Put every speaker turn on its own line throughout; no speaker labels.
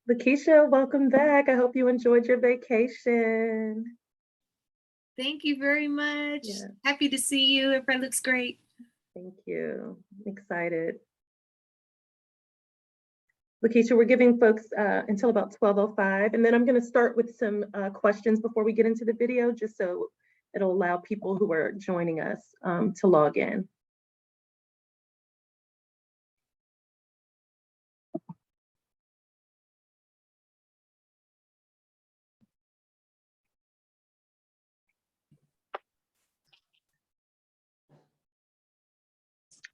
Lakeisha, welcome back. I hope you enjoyed your vacation.
Thank you very much.
Yeah.
Happy to see you. Everybody looks great.
Thank you. I'm excited. Lakeisha, we're giving folks until about 12:05, and then I'm going to start with some questions before we get into the video, just so it'll allow people who are joining us to log in.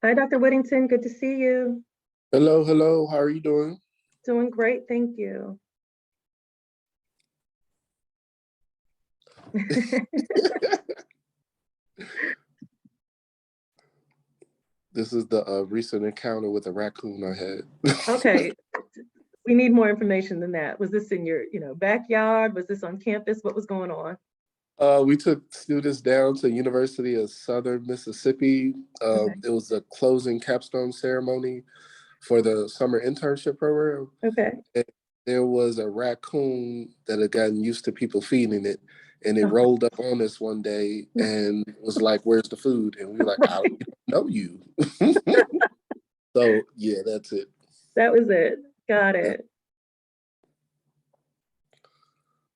Hi, Dr. Whittington. Good to see you.
Hello, hello. How are you doing?
Doing great. Thank you.
This is the recent encounter with a raccoon I had.
Okay. We need more information than that. Was this in your, backyard? Was this on campus? What was going on?
We took students down to University of Southern Mississippi.
Okay.
It was a closing capstone ceremony for the summer internship program.
Okay.
And there was a raccoon that had gotten used to people feeding it, and it rolled up on us one day and was like, "Where's the food?" And we were like, "I don't know you." So yeah, that's it.
That was it. Got it.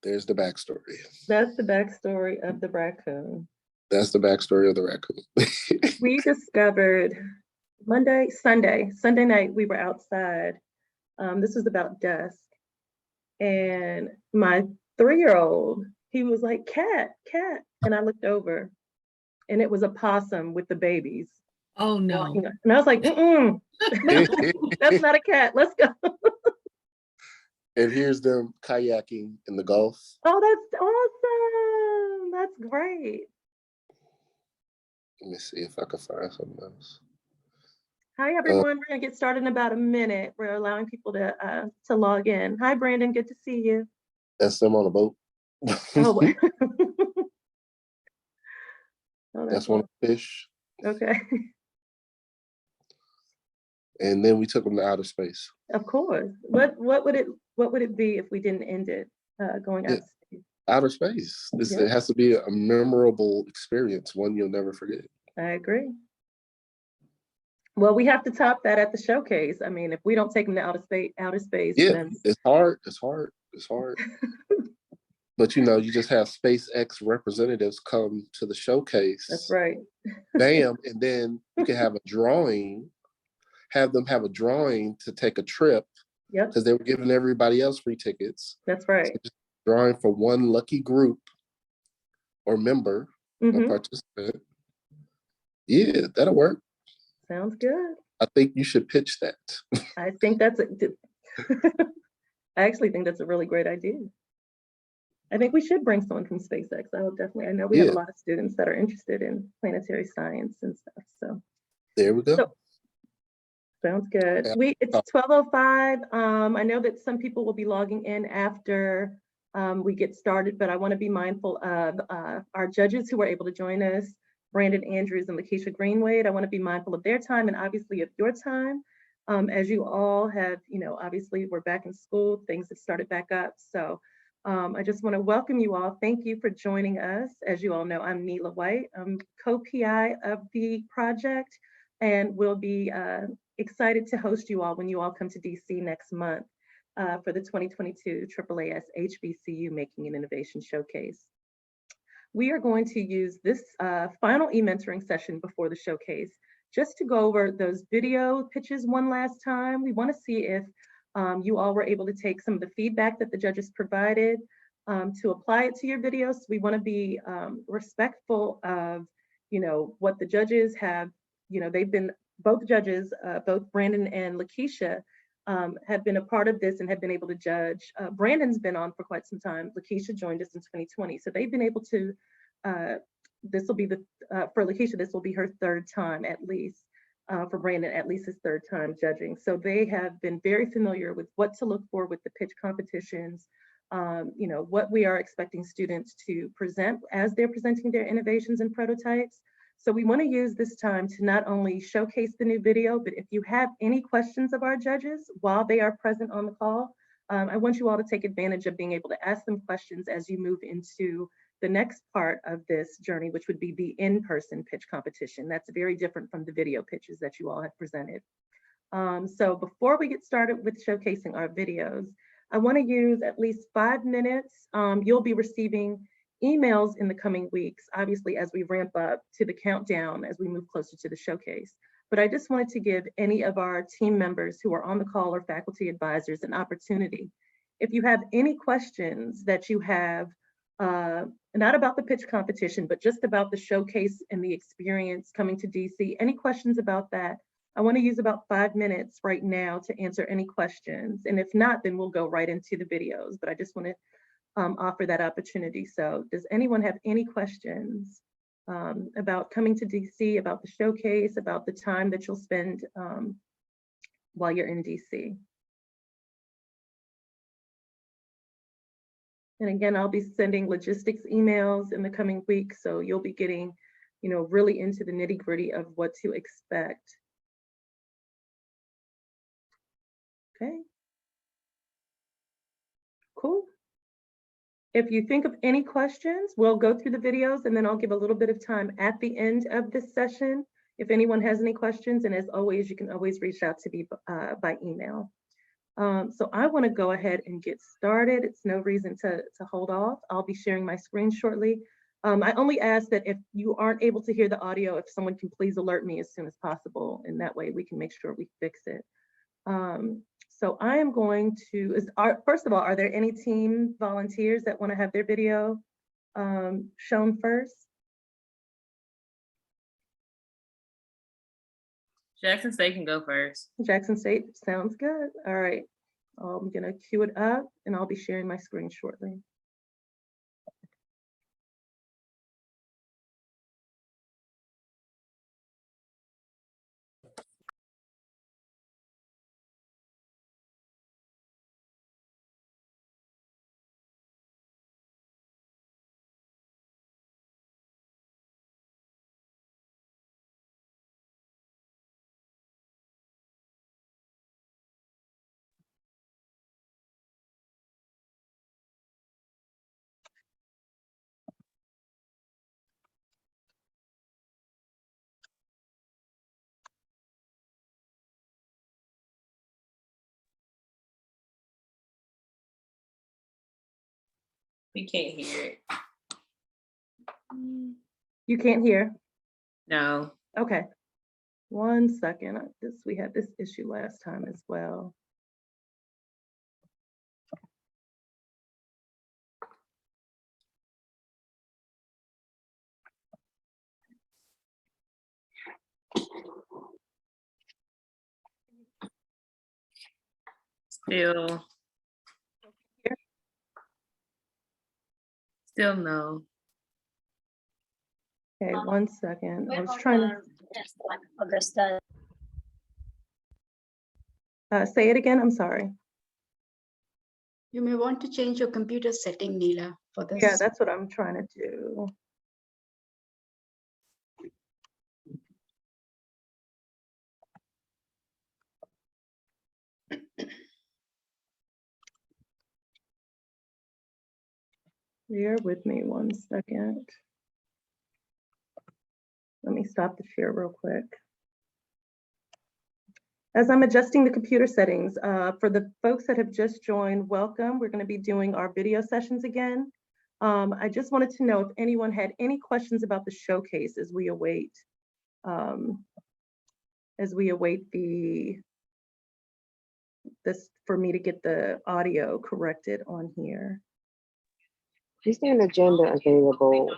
There's the backstory.
That's the backstory of the raccoon.
That's the backstory of the raccoon.
We discovered Sunday night, we were outside. This was about dusk. And my 3-year-old, he was like, cat, cat. And I looked over and it was a possum with the babies.
Oh no.
And I was like, that's not a cat. Let's go.
And here's them kayaking in the Gulf.
Oh, that's awesome. That's great.
Let me see if I can find something else.
Hi, everyone. We're going to get started in about a minute. We're allowing people to log in. Hi, Brandon. Good to see you.
That's them on a boat.
Oh,
that's one of the fish.
Okay.
And then we took them to outer space.
Of course. What would it be if we didn't end it going out?
Outer space. It has to be a memorable experience, one you'll never forget.
I agree. Well, we have to top that at the showcase. I mean, if we don't take them to outer space, then
it's hard. But you just have SpaceX representatives come to the showcase.
That's right.
Bam, and then you can have a drawing. Have them have a drawing to take a trip.
Yep.
Because they were giving everybody else free tickets.
That's right.
So just drawing for one lucky group or member or participant. Yeah, that'll work.
Sounds good.
I think you should pitch that.
I think I actually think that's a really great idea. I think we should bring someone from SpaceX. I know we have a lot of students that are interested in planetary science and stuff. So
there we go.
Sounds good. It's 12:05. I know that some people will be logging in after we get started, but I want to be mindful of our judges who were able to join us, Brandon Andrews and Lakeisha Greenwade. I want to be mindful of their time and obviously of your time. As you all have, obviously we're back in school, things have started back up. So I just want to welcome you all. Thank you for joining us. As you all know, I'm Neela White. I'm co-PI of the project, and we'll be excited to host you all when you all come to DC next month for the 2022 AAAS HBCU Making an Innovation Showcase. We are going to use this final e-mentoring session before the showcase just to go over those video pitches one last time. We want to see if you all were able to take some of the feedback that the judges provided to apply it to your videos. We want to be respectful of, what the judges have, they've been, both judges, both Brandon and Lakeisha, have been a part of this and have been able to judge. Brandon's been on for quite some time. Lakeisha joined us in 2020. So they've been able to, this will be for Lakeisha, this will be her third time at least. For Brandon, at least his third time judging. So they have been very familiar with what to look for with the pitch competitions, what we are expecting students to present as they're presenting their innovations and prototypes. So we want to use this time to not only showcase the new video, but if you have any questions of our judges while they are present on the call, I want you all to take advantage of being able to ask them questions as you move into the next part of this journey, which would be the in-person pitch competition. That's very different from the video pitches that you all have presented. So before we get started with showcasing our videos, I want to use at least 5 minutes. You'll be receiving emails in the coming weeks, obviously, as we ramp up to the countdown, as we move closer to the showcase. But I just wanted to give any of our team members who are on the call or faculty advisors an opportunity. If you have any questions that you have, not about the pitch competition, but just about the showcase and the experience coming to DC, any questions about that, I want to use about 5 minutes right now to answer any questions. And if not, then we'll go right into the videos. But I just want to offer that opportunity. So does anyone have any questions about coming to DC, about the showcase, about the time that you'll spend while you're in DC? And again, I'll be sending logistics emails in the coming weeks. So you'll be getting, really into the nitty-gritty of what to expect. Okay. Cool. If you think of any questions, we'll go through the videos and then I'll give a little bit of time at the end of this session if anyone has any questions. And as always, you can always reach out to me by email. So I want to go ahead and get started. It's no reason to hold off. I'll be sharing my screen shortly. I only ask that if you aren't able to hear the audio, if someone can please alert me as soon as possible. And that way we can make sure we fix it. So I am going to, first of all, are there any team volunteers that want to have their video shown first?
Jackson State can go first.
Jackson State, sounds good. All right, I'm gonna queue it up and I'll be sharing my screen shortly.
We can't hear it.
You can't hear?
No.
Okay, 1 second. We had this issue last time as well.
Still no.
Okay, 1 second. I was trying to say it again. I'm sorry.
You may want to change your computer setting, Neela, for this.
Yeah, that's what I'm trying to do. Bear with me 1 second. Let me stop the share real quick. As I'm adjusting the computer settings, for the folks that have just joined, welcome. We're going to be doing our video sessions again. I just wanted to know if anyone had any questions about the showcase as we await this for me to get the audio corrected on here.
Is there an agenda available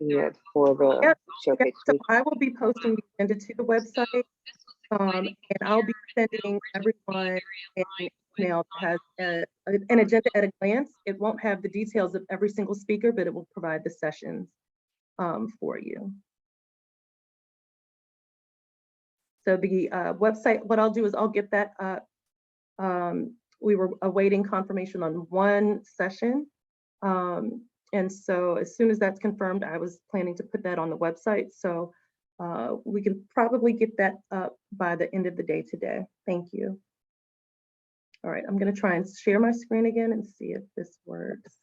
yet for the showcase?
So I will be posting the agenda to the website, and I'll be sending everyone an email that has an agenda at a glance. It won't have the details of every single speaker, but it will provide the sessions for you. So the website, what I'll do is I'll get that up. We were awaiting confirmation on one session. And so as soon as that's confirmed, I was planning to put that on the website. So we can probably get that up by the end of the day today. Thank you. All right, I'm gonna try and share my screen again and see if this works.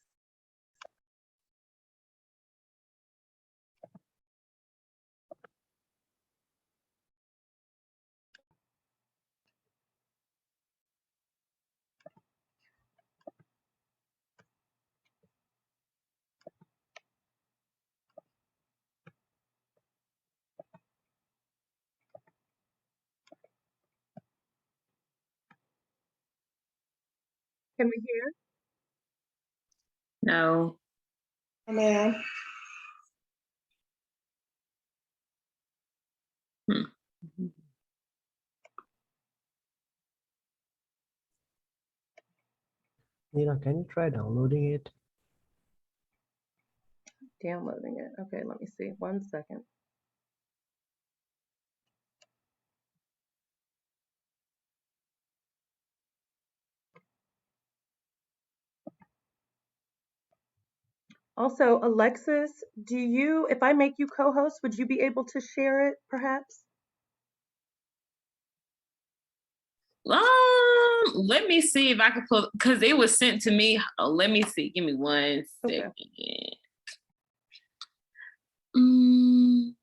Can we hear?
No.
Ma'am.
Hmm.
Nina, can you try downloading it?
Downloading it. Okay, let me see. 1 second. Also, Alexis, do you, if I make you co-host, would you be able to share it perhaps?
Let me see if I can pull, because it was sent to me. Oh, let me see. Give me 1
Okay.
second. Mm,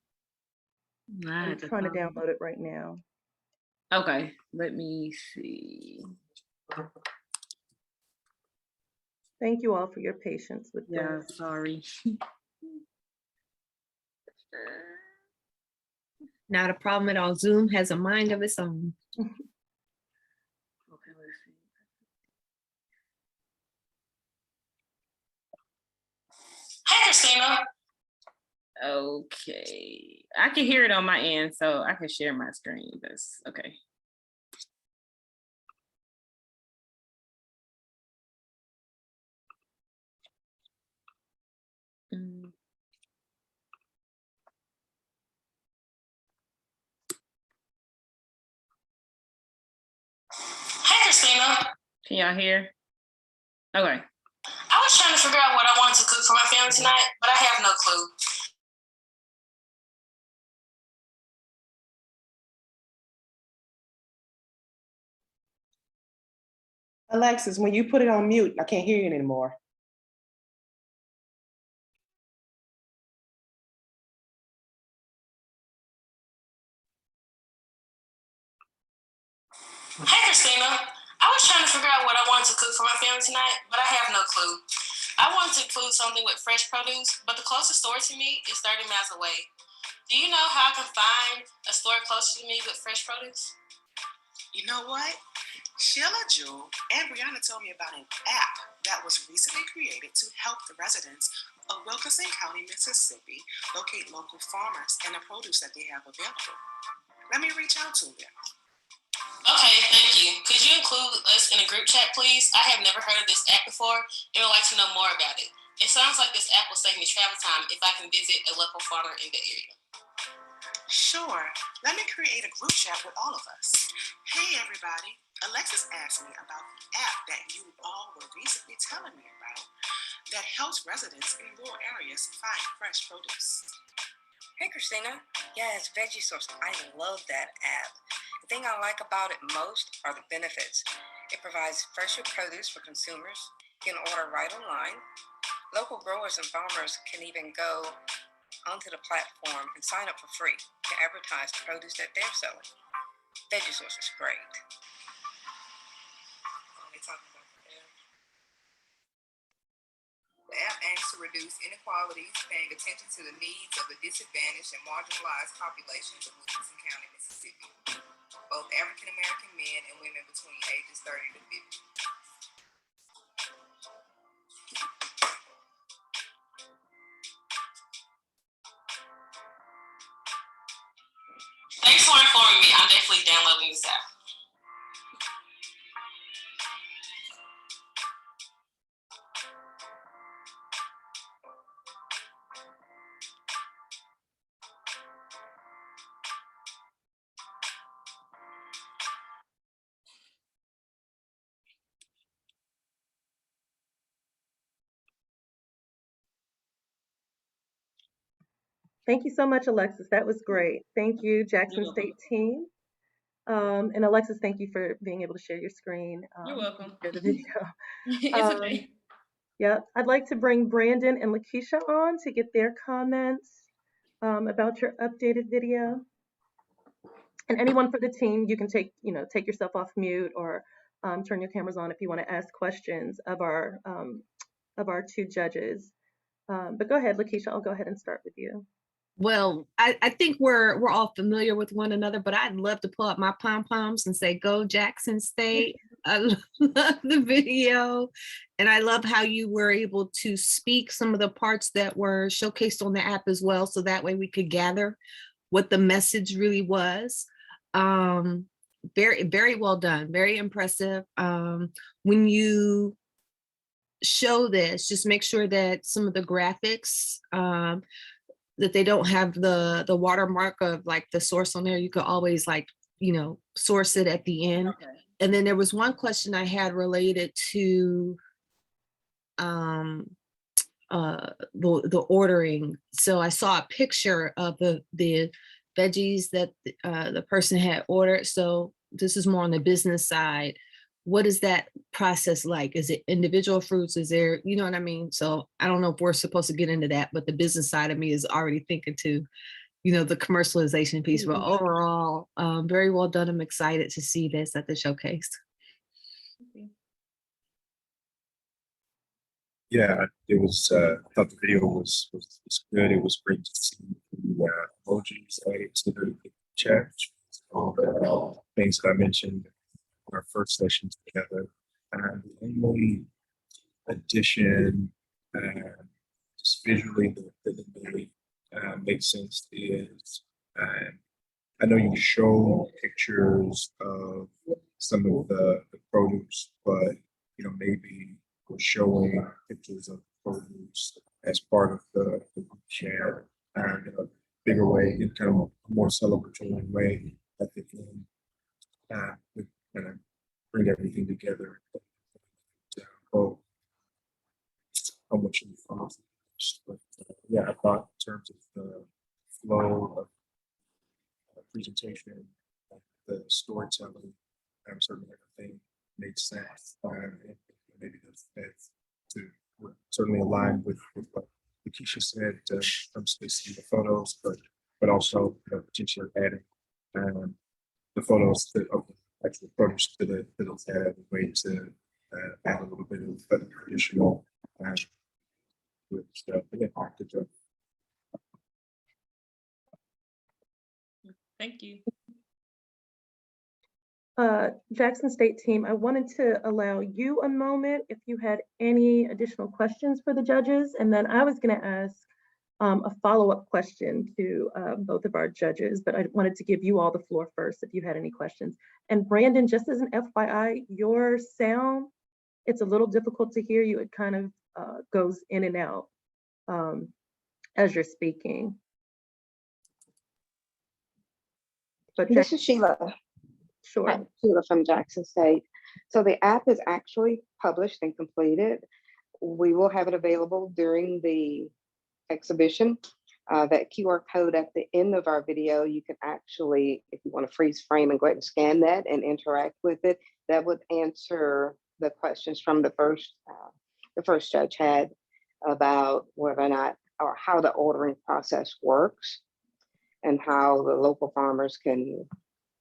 I
I'm
had to
trying to
find-
download it right now.
Okay, let me see.
Thank you all for your patience with
Yeah,
this.
sorry.
Not a problem at all. Zoom has a mind of its own.
Okay, let's see.
Hey, Christina.
Okay, I can hear it on my end, so I can share my screen. That's okay. Mm.
Hey, Christina.
Can y'all hear? Okay.
I was trying to figure out what I wanted to cook for my family tonight, but I have no clue.
Alexis, when you put it on mute, I can't hear you anymore.
Hey, Christina. I was trying to figure out what I wanted to cook for my family tonight, but I have no clue. I wanted to include something with fresh produce, but the closest store to me is 30 miles away. Do you know how I can find a store closer to me with fresh produce?
You know what? Sheila Jewell and Brianna told me about an app that was recently created to help the residents of Wilkinson County, Mississippi, locate local farmers and the produce that they have available. Let me reach out to them.
Okay, thank you. Could you include us in a group chat, please? I have never heard of this app before and would like to know more about it. It sounds like this app will save me travel time if I can visit a local farmer in the area.
Sure. Let me create a group chat with all of us. Hey, everybody. Alexis asked me about the app that you all were recently telling me about that helps residents in rural areas find fresh produce.
Hey, Christina. Yes, Veggie Source. I love that app. The thing I like about it most are the benefits. It provides fresher produce for consumers. You can order right online. Local growers and farmers can even go onto the platform and sign up for free to advertise the produce that they're selling. Veggie Source is great.
The app aims to reduce inequalities, paying attention to the needs of the disadvantaged and marginalized populations of Wilkinson County, Mississippi, both African American men and women between ages 30 to 50.
Thanks for informing me. I'm definitely downloading this app.
Thank you so much, Alexis. That was great. Thank you, Jackson
You're welcome.
State team. And Alexis, thank you for being able to share your screen.
You're welcome.
Share the video.
It's okay.
Yeah, I'd like to bring Brandon and Lakeisha on to get their comments about your updated video. And anyone for the team, you can take yourself off mute or turn your cameras on if you want to ask questions of our two judges. But go ahead, Lakeisha. I'll go ahead and start with you.
Well, I think we're all familiar with one another, but I'd love to pull up my pom-poms and say, go Jackson State. I love the video. And I love how you were able to speak some of the parts that were showcased on the app as well. So that way we could gather what the message really was. Very, very well done. Very impressive. When you show this, just make sure that some of the graphics, that they don't have the watermark of like the source on there. You could always source it at the end. Okay. And then there was one question I had related to the ordering. So I saw a picture of the veggies that the person had ordered. So this is more on the business side. What is that process like? Is it individual fruits? Is there, you know what I mean? So I don't know if we're supposed to get into that, but the business side of me is already thinking to, the commercialization piece. But overall, very well done. I'm excited to see this at the showcase.
Yeah, it was. I thought the video was good. It was great to see the emojis added to the chat. All the things that I mentioned in our first session together. And the only addition, just visually that really makes sense is, I know you show pictures of some of the produce, but maybe showing pictures of produce as part of the share and in a bigger way, in kind of a more celebratory way that they can kind of bring everything together. How much you thought, but yeah, I thought in terms of the flow of presentation, the storytelling, certainly everything made sense. And maybe that's certainly aligned with what Lakeisha said in terms of seeing the photos, but also potentially adding the photos of the actual produce to the tab, a way to add a little bit of additional with stuff. Again, good job.
Thank you.
Jackson State team, I wanted to allow you a moment if you had any additional questions for the judges, and then I was going to ask a follow-up question to both of our judges, but I wanted to give you all the floor first if you had any questions. And Brandon, just as an FYI, your sound, it's a little difficult to hear you. It kind of goes in and out as you're speaking. But
this is Sheila.
Sure.
Hi, Sheila from Jackson State. So the app is actually published and completed. We will have it available during the exhibition. That QR code at the end of our video, you can actually, if you want to freeze frame and go ahead and scan that and interact with it, that would answer the questions from the first judge had about whether or not, or how the ordering process works and how the local farmers can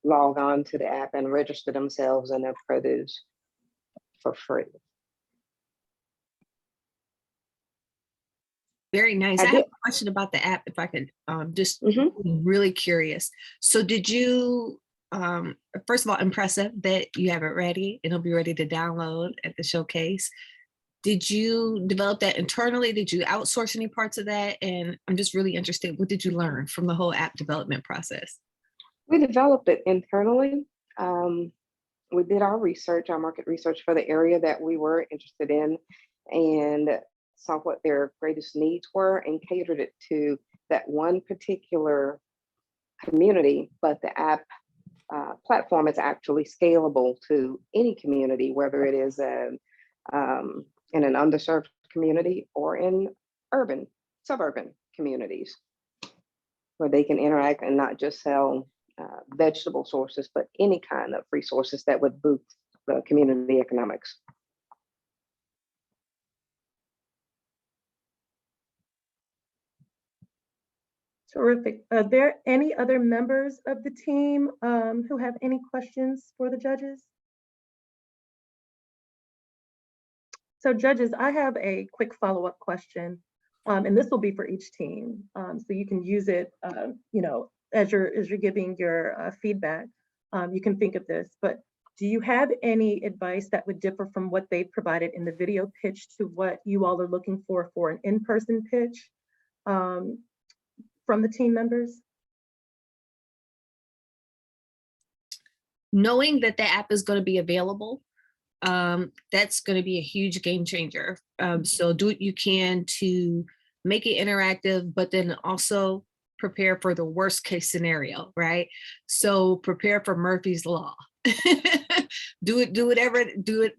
log on to the app and register themselves and their produce for free.
Very nice. I have a question about the app, if I could just really curious. So did you, first of all, impressive that you have it ready. It'll be ready to download at the showcase. Did you develop that internally? Did you outsource any parts of that? And I'm just really interested, what did you learn from the whole app development process?
We developed it internally. We did our research, our market research for the area that we were interested in, and saw what their greatest needs were and catered it to that one particular community. But the app platform is actually scalable to any community, whether it is in an underserved community or in suburban communities, where they can interact and not just sell vegetable sources, but any kind of resources that would boost the community economics.
Terrific. Are there any other members of the team who have any questions for the judges? So judges, I have a quick follow-up question, and this will be for each team. So you can use it, you know, as you're giving your feedback. You can think of this, but do you have any advice that would differ from what they've provided in the video pitch to what you all are looking for an in-person pitch from the team members?
Knowing that the app is going to be available, that's going to be a huge game changer. So do what you can to make it interactive, but then also prepare for the worst case scenario, right? So prepare for Murphy's Law. do whatever you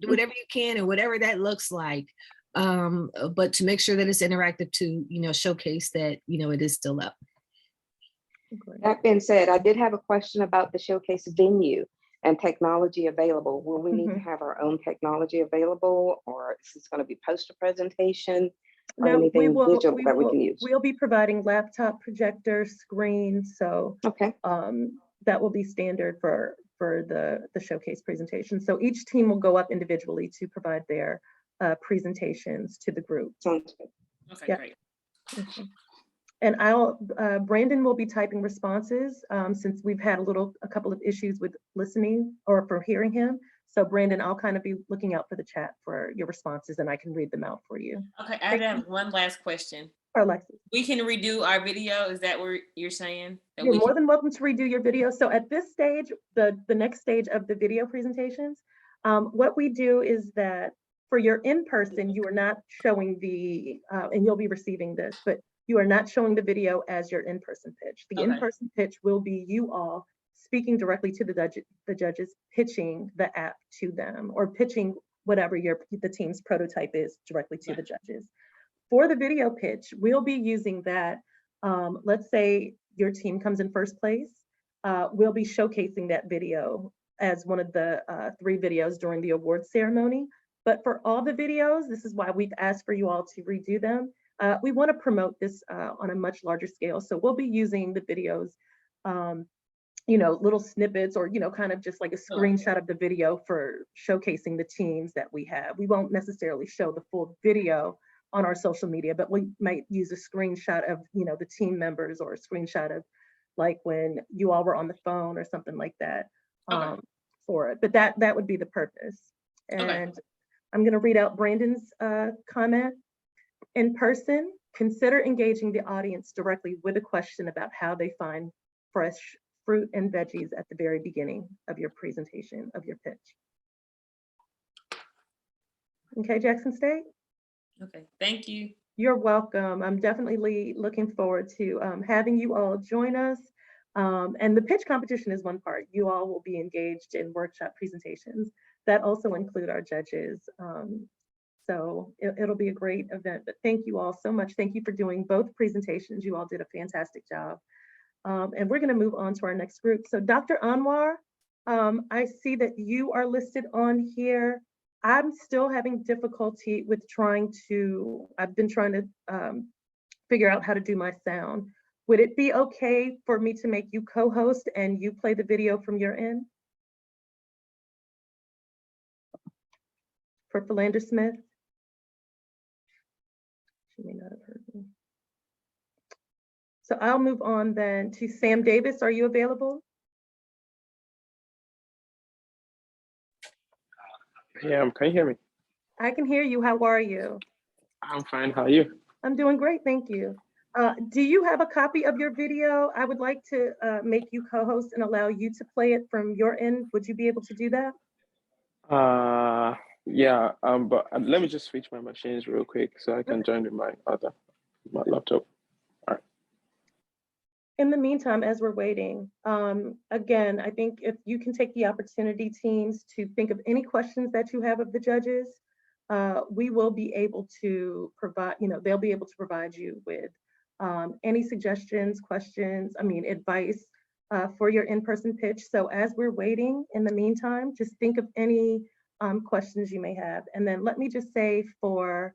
can and whatever that looks like. But to make sure that it's interactive to, you know, showcase that, you know, it is still up.
That being said, I did have a question about the showcase venue and technology available. Will we need to have our own technology available, or is this going to be poster presentation or anything digital that we can use?
We'll be providing laptop projector screens, so
okay,
that will be standard for the showcase presentation. So each team will go up individually to provide their presentations to the group.
Sounds good.
Okay,
yeah.
Great.
Okay. And Brandon will be typing responses since we've had a couple of issues with listening or for hearing him. So Brandon, I'll kind of be looking out for the chat for your responses and I can read them out for you.
Okay, I have one last question.
Or Alexis.
We can redo our video, is that what you're saying? That
You're more than welcome to redo your video. So at this stage, the next stage of the video presentations, what we do is that for your in-person, you are not showing the, and you'll be receiving this, but you are not showing the video as your in-person pitch. The in-person pitch will be you all speaking directly to the judges, pitching the app to them or pitching whatever the team's prototype is directly to the judges. For the video pitch, we'll be using that. Let's say your team comes in first place. We'll be showcasing that video as one of the 3 videos during the award ceremony. But for all the videos, this is why we've asked for you all to redo them. We want to promote this on a much larger scale. So we'll be using the videos, you know, little snippets or, you know, kind of just like a screenshot of the video for showcasing the teams that we have. We won't necessarily show the full video on our social media, but we might use a screenshot of, you know, the team members or a screenshot of like when you all were on the phone or something like that for it. But that would be the purpose. And I'm going to read out Brandon's comment. In person, consider engaging the audience directly with a question about how they find fresh fruit and veggies at the very beginning of your presentation, of your pitch. Okay, Jackson State?
Okay, thank you.
You're welcome. I'm definitely looking forward to having you all join us. And the pitch competition is one part. You all will be engaged in workshop presentations that also include our judges. So it'll be a great event, but thank you all so much. Thank you for doing both presentations. You all did a fantastic job. And we're gonna move on to our next group. So Dr. Anwar, I see that you are listed on here. I'm still having difficulty with I've been trying to figure out how to do my sound. Would it be okay for me to make you co-host and you play the video from your end? For Philander Smith? She may not have heard me. So I'll move on then to Sam Davis. Are you available?
Yeah, can you hear me?
I can hear you. How are you?
I'm fine. How are you?
I'm doing great. Thank you. Do you have a copy of your video? I would like to make you co-host and allow you to play it from your end. Would you be able to do that?
Yeah, but let me just switch my machines real quick so I can join with my laptop. All right.
In the meantime, as we're waiting, again, I think if you can take the opportunity, teams, to think of any questions that you have of the judges, we will be able to provide, they'll be able to provide you with any suggestions, questions, advice for your in-person pitch. So as we're waiting, in the meantime, just think of any questions you may have. And then let me just say for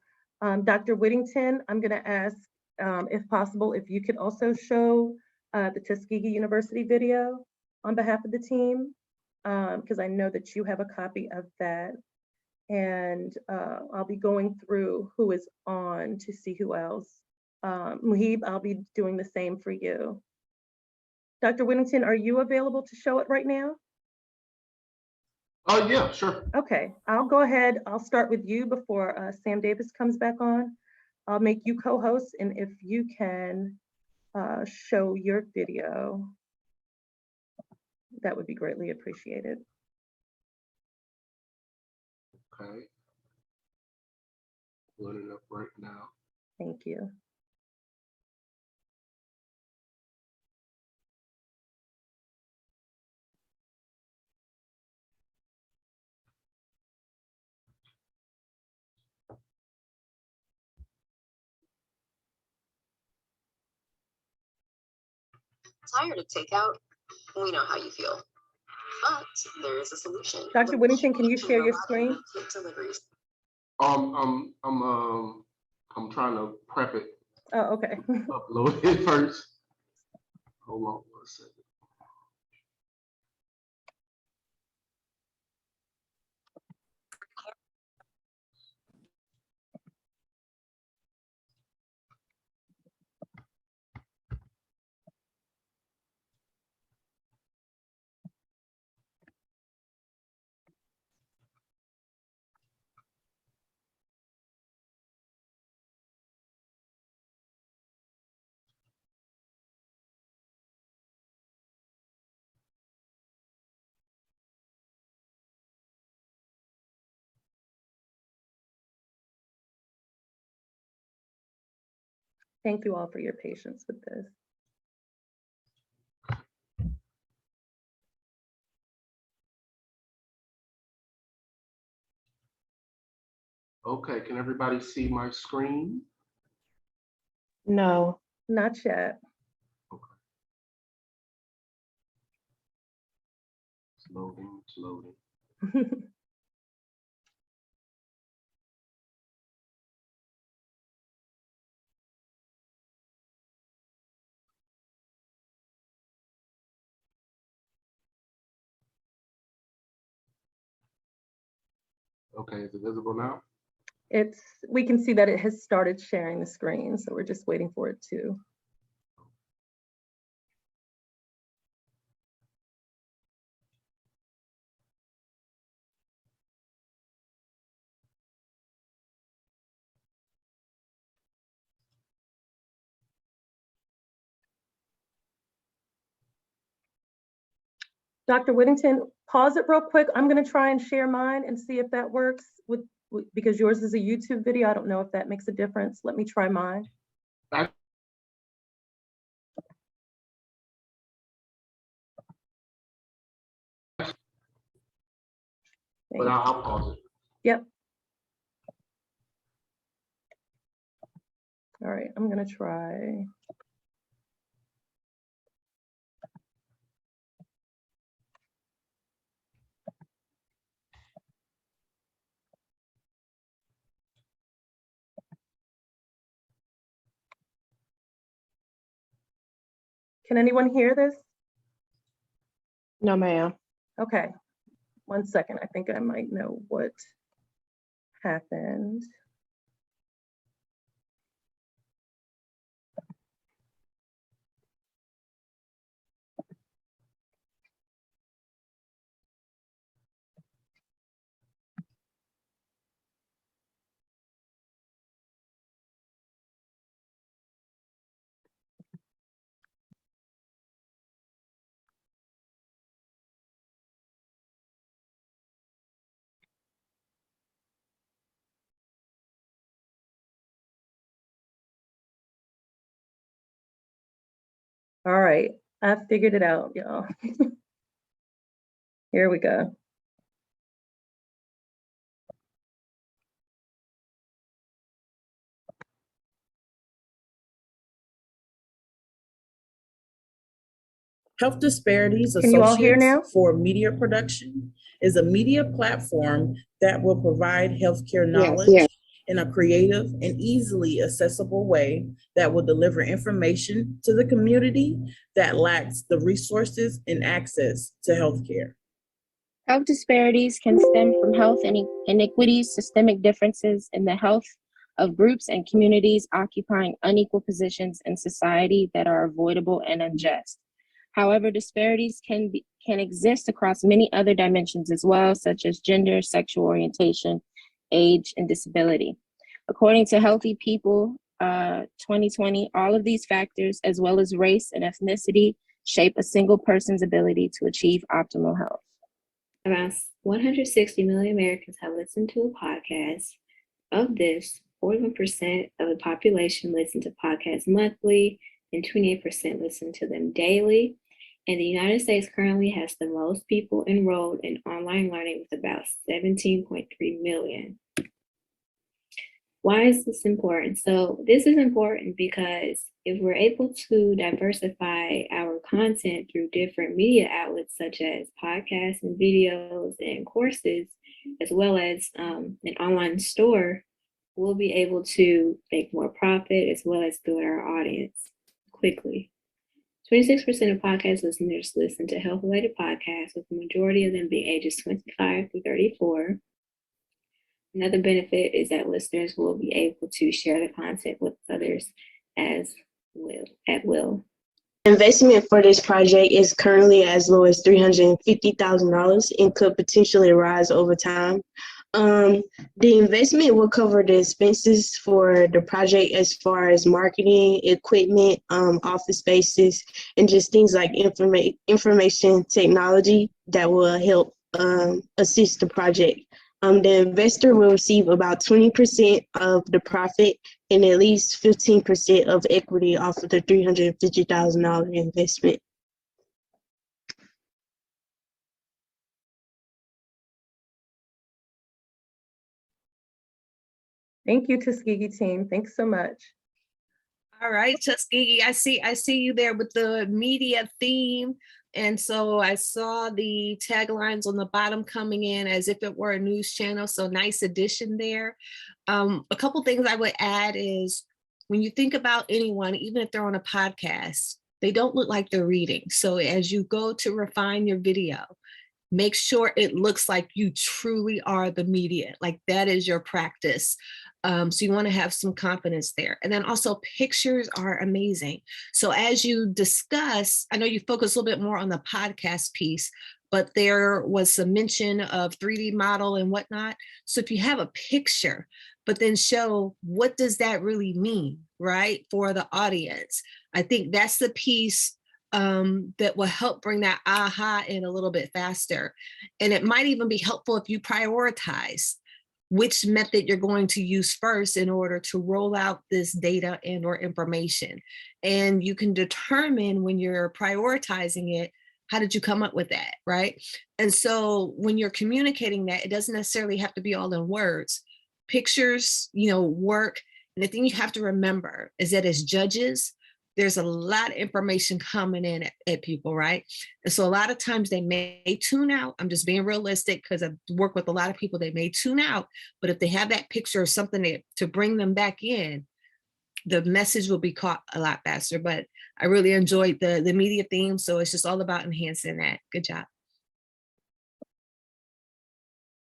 Dr. Whittington, I'm going to ask, if possible, if you could also show the Tuskegee University video on behalf of the team, because I know that you have a copy of that. And I'll be going through who is on to see who else. Muhib, I'll be doing the same for you. Dr. Whittington, are you available to show it right now?
Oh, yeah, sure.
Okay, I'll go ahead. I'll start with you before Sam Davis comes back on. I'll make you co-host, and if you can show your video, that would be greatly appreciated.
Okay. Loading up right now.
Thank you.
Tired of takeout? We know how you feel. But there is a solution.
Dr. Whittington, can you share your screen?
Deliveries.
I'm trying to prep it.
Oh, okay.
Upload it first. Hold on 1 second.
Thank you all for your patience with this.
Okay, can everybody see my screen?
No, not yet.
It's loading, it's loading. Okay, is it visible now?
We can see that it has started sharing the screen, so we're just waiting for it to. Dr. Whittington, pause it real quick. I'm going to try and share mine and see if that works because yours is a YouTube video. I don't know if that makes a difference. Let me try mine.
But I'll pause it.
Yep. All right, I'm going to try. Can anyone hear this?
No, ma'am.
Okay, 1 second. I think I might know what happened. All right, I figured it out, y'all. Here we go.
Health Disparities
Can you all hear now?
Associates for Media Production is a media platform that will provide healthcare knowledge in a creative and easily accessible way that will deliver information to the community that lacks the resources and access to healthcare.
Health disparities can stem from health inequities, systemic differences in the health of groups and communities occupying unequal positions in society that are avoidable and unjust. However, disparities can exist across many other dimensions as well, such as gender, sexual orientation, age, and disability. According to Healthy People 2020, all of these factors, as well as race and ethnicity, shape a single person's ability to achieve optimal health.
Around 160 million Americans have listened to a podcast. Of this, 41% of the population listen to podcasts monthly, and 28% listen to them daily. And the United States currently has the most people enrolled in online learning with about 17.3 million. Why is this important? So this is important because if we're able to diversify our content through different media outlets such as podcasts and videos and courses, as well as an online store, we'll be able to make more profit as well as build our audience quickly. 26% of podcast listeners listen to health-related podcasts, with the majority of them being ages 25 through 34. Another benefit is that listeners will be able to share the content with others at will.
Investment for this project is currently as low as $350,000 and could potentially rise over time. The investment will cover the expenses for the project as far as marketing, equipment, office spaces, and just things like information technology that will help assist the project. The investor will receive about 20% of the profit and at least 15% of equity off of the $350,000 investment.
Thank you, Tuskegee team. Thanks so much.
All right, Tuskegee, I see you there with the media theme. And so I saw the taglines on the bottom coming in as if it were a news channel. So nice addition there. A couple things I would add is when you think about anyone, even if they're on a podcast, they don't look like they're reading. So as you go to refine your video, make sure it looks like you truly are the media, like that is your practice. So you want to have some confidence there. And then also pictures are amazing. So as you discuss, I know you focus a little bit more on the podcast piece, but there was some mention of 3D model and whatnot. So if you have a picture, but then show what does that really mean, right, for the audience, I think that's the piece that will help bring that aha in a little bit faster. And it might even be helpful if you prioritize which method you're going to use first in order to roll out this data and or information. And you can determine when you're prioritizing it, how did you come up with that, right? And so when you're communicating that, it doesn't necessarily have to be all in words. Pictures, work. And the thing you have to remember is that as judges, there's a lot of information coming in at people, right? And so a lot of times they may tune out. I'm just being realistic because I've worked with a lot of people, they may tune out, but if they have that picture or something to bring them back in, the message will be caught a lot faster. But I really enjoyed the media theme. So it's just all about enhancing that. Good job.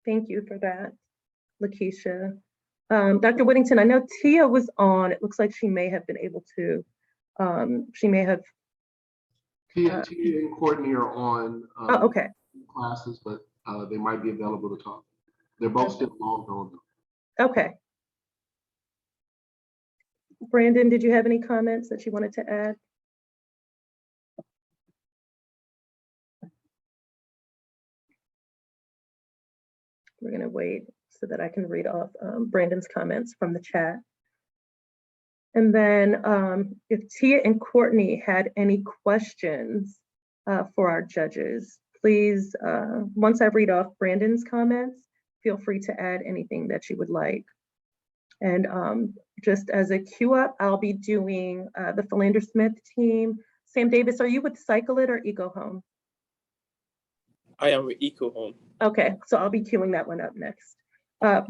Thank you for that, Lakeisha. Dr. Whittington, I know Tia was on. It looks like she may have been able to. She may have.
Tia and Courtney are on
okay.
classes, but they might be available to talk. They're both still logged on.
Okay. Brandon, did you have any comments that you wanted to add? We're going to wait so that I can read off Brandon's comments from the chat. And then if Tia and Courtney had any questions for our judges, please, once I read off Brandon's comments, feel free to add anything that you would like. And just as a queue up, I'll be doing the Philander Smith team. Sam Davis, are you with Cycle It or Eco Home?
I am with Eco Home.
Okay, so I'll be queuing that one up next.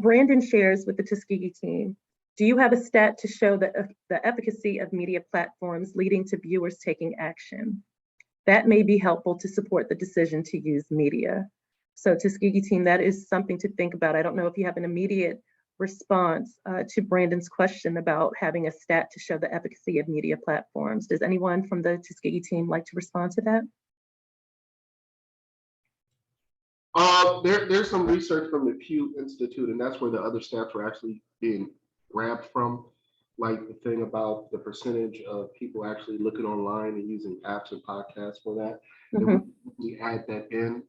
Brandon shares with the Tuskegee team. Do you have a stat to show the efficacy of media platforms leading to viewers taking action? That may be helpful to support the decision to use media. So Tuskegee team, that is something to think about. I don't know if you have an immediate response to Brandon's question about having a stat to show the efficacy of media platforms. Does anyone from the Tuskegee team like to respond to that?
There's some research from the Pew Institute, and that's where the other stats were actually being grabbed from, like the thing about the percentage of people actually looking online and using apps and podcasts for that.
Mm-hmm.
And we add that in.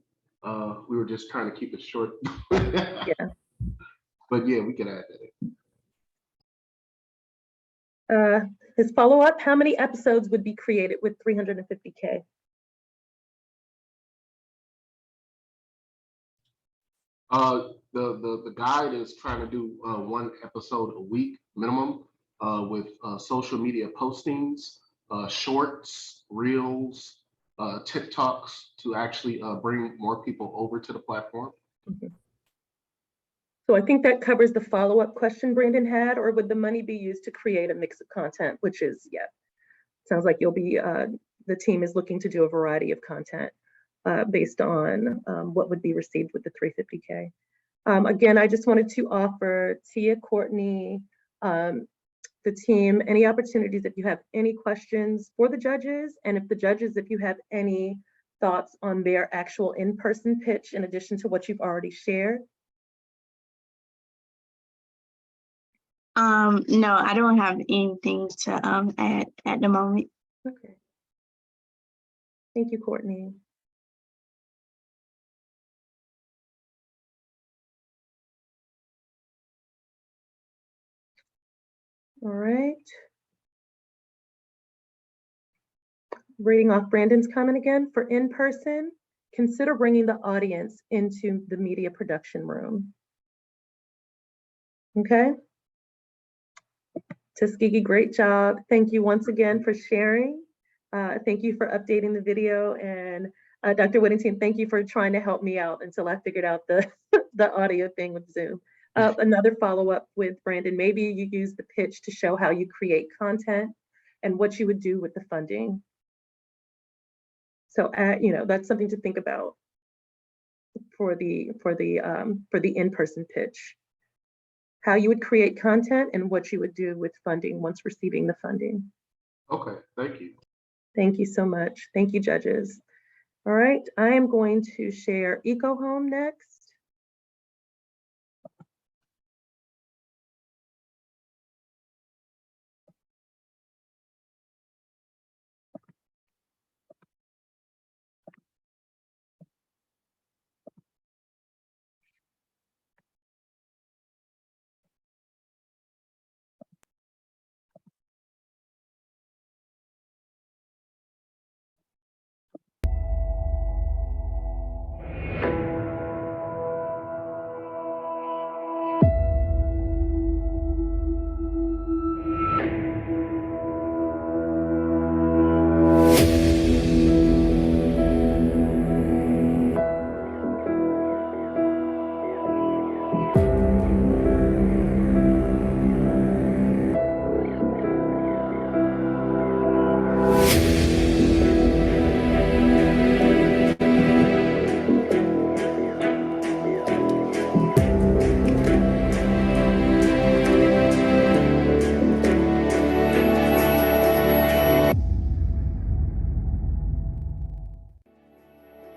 We were just trying to keep it short.
Yeah.
But yeah, we can add that in.
His follow-up, how many episodes would be created with 350K?
The guide is trying to do 1 episode a week minimum with social media postings, shorts, reels, TikToks to actually bring more people over to the platform.
Mm-hmm. So I think that covers the follow-up question Brandon had, or would the money be used to create a mix of content, which is, yeah, sounds like you'll be, the team is looking to do a variety of content based on what would be received with the 350K. Again, I just wanted to offer Tia, Courtney, the team, any opportunities if you have any questions for the judges, and if the judges, if you have any thoughts on their actual in-person pitch in addition to what you've already shared.
No, I don't have anything to add at the moment.
Okay. Thank you, Courtney. All right. Reading off Brandon's comment again, for in-person, consider bringing the audience into the media production room. Okay. Tuskegee, great job. Thank you once again for sharing. Thank you for updating the video. And Dr. Whittington, thank you for trying to help me out until I figured out the, the audio thing with Zoom. Another follow-up with Brandon, maybe you use the pitch to show how you create content and what you would do with the funding. So, you know, that's something to think about for the in-person pitch. How you would create content and what you would do with funding once receiving the funding.
Okay, thank you.
Thank you so much. Thank you, judges. All right, I am going to share EcoHome next.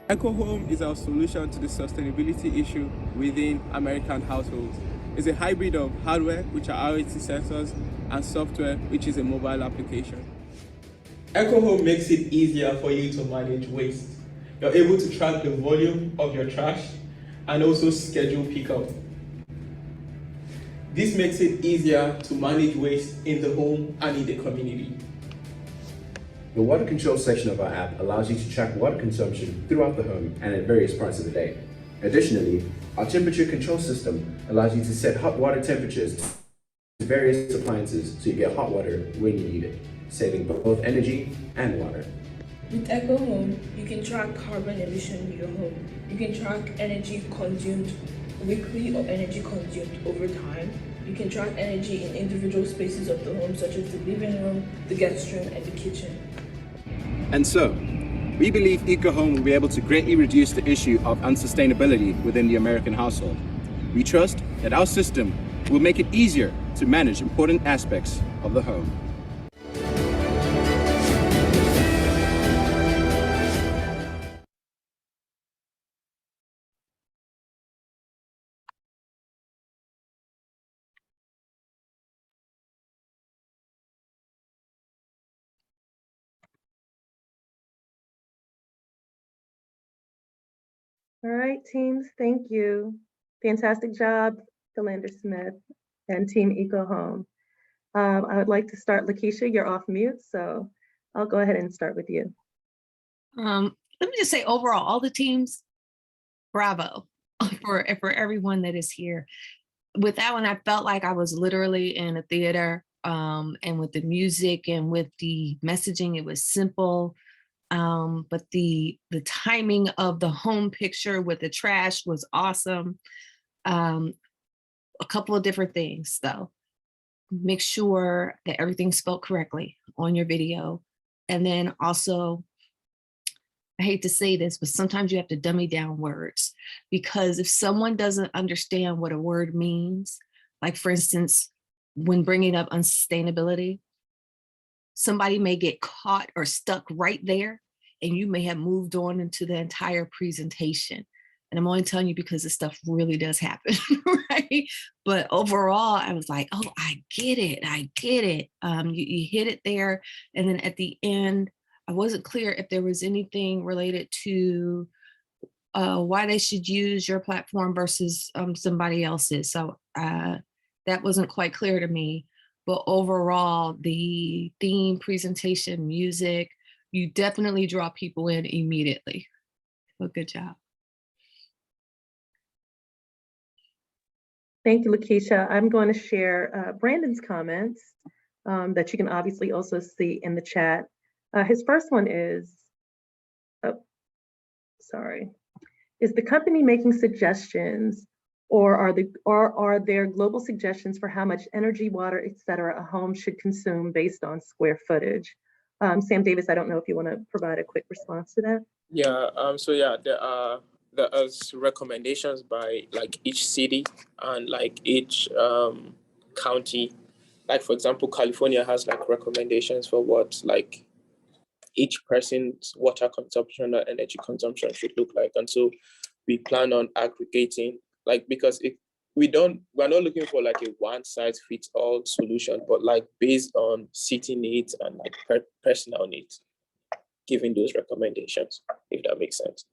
EcoHome is our solution to the sustainability issue within American households. It's a hybrid of hardware, which are RAT sensors, and software, which is a mobile application.
EcoHome makes it easier for you to manage waste. You're able to track the volume of your trash and also schedule pickup. This makes it easier to manage waste in the home and in the community.
The water control section of our app allows you to track water consumption throughout the home and at various parts of the day. Additionally, our temperature control system allows you to set hot water temperatures to various appliances so you get hot water when you need it, saving both energy and water.
With Echo Home, you can track carbon emission in your home. You can track energy consumed weekly or energy consumed over time. You can track energy in individual spaces of the home, such as the living room, the guest room, and the kitchen.
And so, we believe EcoHome will be able to greatly reduce the issue of unsustainability within the American household. We trust that our system will make it easier to manage important aspects of the home.
All right, teams, thank you. Fantastic job, Philander Smith and Team EcoHome. I would like to start, Lakeisha, you're off mute, so I'll go ahead and start with you.
Let me just say overall, all the teams, bravo for everyone that is here. With that one, I felt like I was literally in a theater, and with the music and with the messaging, it was simple. But the timing of the home picture with the trash was awesome. A couple of different things though. Make sure that everything's spelled correctly on your video. And then also, I hate to say this, but sometimes you have to dummy down words, because if someone doesn't understand what a word means, like for instance, when bringing up unsustainability, somebody may get caught or stuck right there, and you may have moved on into the entire presentation. And I'm only telling you because this stuff really does happen, right? But overall, I was like, oh, I get it. I get it. You hit it there. And then at the end, I wasn't clear if there was anything related to why they should use your platform versus somebody else's. So that wasn't quite clear to me. But overall, the theme, presentation, music, you definitely draw people in immediately. So good job.
Thank you, Lakeisha. I'm going to share Brandon's comments that you can obviously also see in the chat. His first one is, is the company making suggestions, or are there global suggestions for how much energy, water, et cetera, a home should consume based on square footage? Sam Davis, I don't know if you want to provide a quick response to that.
Yeah, there are recommendations by like each city and like each county. Like for example, California has like recommendations for what like each person's water consumption or energy consumption should look like. And so we plan on aggregating, like, because we're not looking for like a one size fits all solution, but like based on city needs and like personal needs, giving those recommendations, if that makes sense.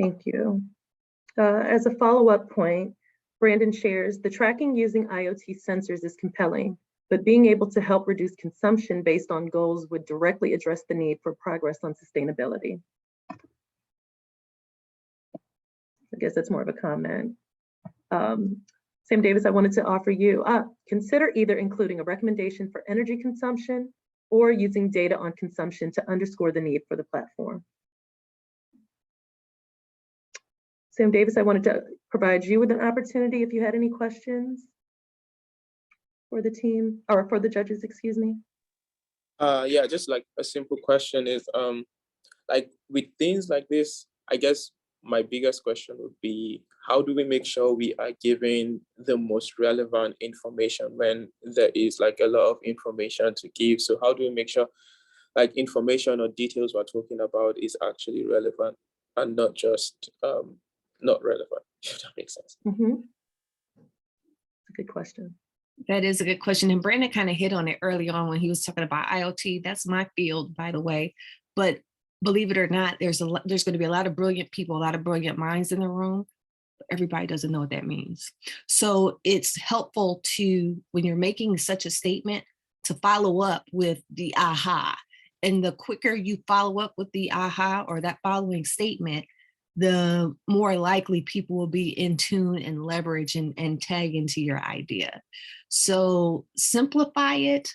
Thank you. As a follow-up point, Brandon shares, the tracking using IoT sensors is compelling, but being able to help reduce consumption based on goals would directly address the need for progress on sustainability. I guess that's more of a comment. Sam Davis, I wanted to offer you, consider either including a recommendation for energy consumption or using data on consumption to underscore the need for the platform. Sam Davis, I wanted to provide you with an opportunity if you had any questions for the team, or for the judges, excuse me.
Yeah, just like a simple question is, like with things like this, I guess my biggest question would be, how do we make sure we are giving the most relevant information when there is like a lot of information to give? So how do we make sure like information or details we're talking about is actually relevant and not just not relevant, if that makes sense?
Mm-hmm. That's a good question.
That is a good question. And Brandon kind of hit on it early on when he was talking about IoT. That's my field, by the way. But believe it or not, there's going to be a lot of brilliant people, a lot of brilliant minds in the room. Everybody doesn't know what that means. So it's helpful to, when you're making such a statement, to follow up with the aha. And the quicker you follow up with the aha or that following statement, the more likely people will be in tune and leverage and tag into your idea. So simplify it,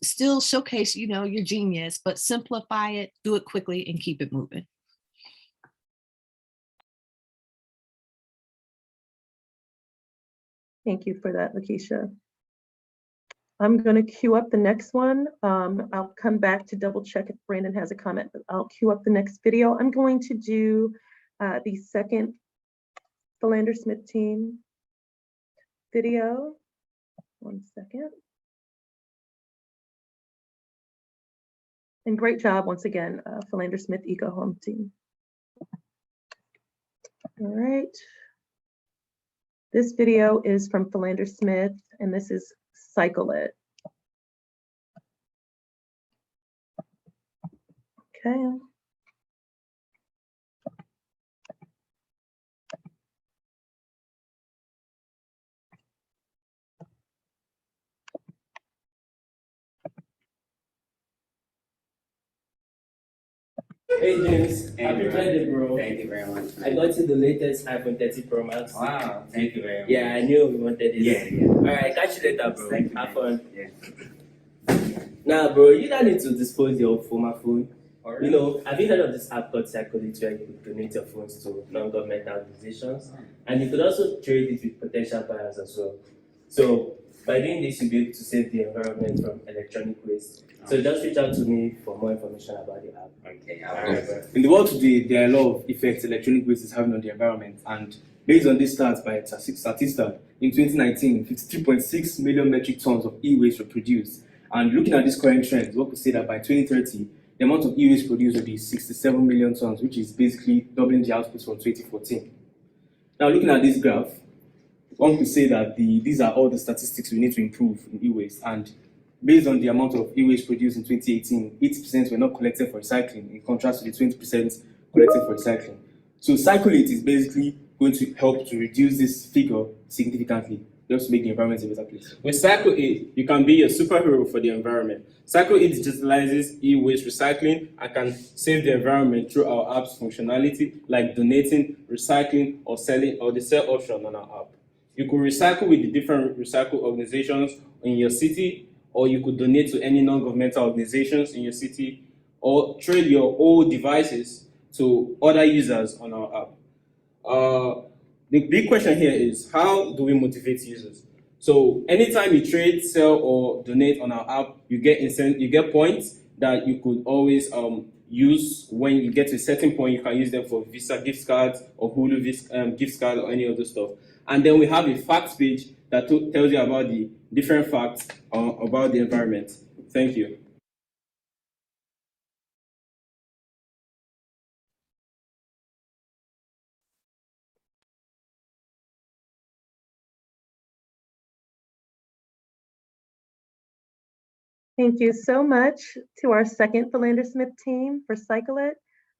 still showcase, your genius, but simplify it, do it quickly, and keep it moving.
Thank you for that, Lakeisha. I'm going to queue up the next one. I'll come back to double check if Brandon has a comment, but I'll queue up the next video. I'm going to do the second Philander Smith team video. 1 second. And great job once again, Philander Smith Eco Home team. All right. This video is from Philander Smith, and this is Cycle It. Okay.
Hey James, happy birthday, bro.
Thank you very much.
I got you the latest iPhone 30 Pro Max.
Wow, thank you very much.
Yeah, I knew we wanted this.
Yeah.
Alright, catch you later, bro.
Thank you.
Have fun.
Yeah.
Now, bro, you don't need to dispose your former phone.
Alright.
You know, have you heard of this app called Cycle It where you could donate your phones to non-governmental organizations? And you could also trade it with potential buyers as well. So, by doing this, you'll be able to save the environment from electronic waste. So just reach out to me for more information about the app.
Okay.
Alright.
In the world today, there are a lot of effects electronic waste is having on the environment, and based on this stats by Statista, in 2019, 53.6 million metric tons of e-waste were produced. And looking at this current trend, what could say that by 2030, the amount of e-waste produced will be 67 million tons, which is basically doubling the output from 2014. Now, looking at this graph, one could say that these are all the statistics we need to improve in e-waste. And based on the amount of e-waste produced in 2018, 80% were not collected for recycling, in contrast to the 20% collected for recycling. So Cycle It is basically going to help to reduce this figure significantly, just to make the environment a better place.
With Cycle It, you can be a superhero for the environment. Cycle It digitalizes e-waste recycling and can save the environment through our app's functionality, like donating, recycling, or selling, or the sell option on our app. You could recycle with the different recycle organizations in your city, or you could donate to any non-governmental organizations in your city, or trade your old devices to other users on our app. The big question here is, how do we motivate users? So anytime you trade, sell, or donate on our app, you get points that you could always use. When you get to a certain point, you can use them for Visa gift cards or Hulu gift cards or any other stuff. And then we have a facts page that tells you about the different facts about the environment. Thank you.
Thank you so much to our second Philander Smith team for Cycle It.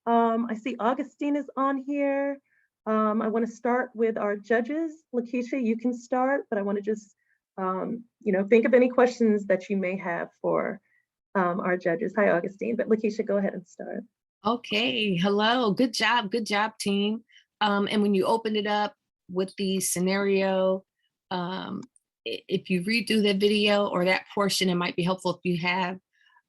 I see Augustine is on here. I want to start with our judges. Lakeisha, you can start, but I want to just, think of any questions that you may have for our judges. Hi, Augustine, but Lakeisha, go ahead and start.
Okay, hello, good job, team. And when you open it up with the scenario, if you redo the video or that portion, it might be helpful if you have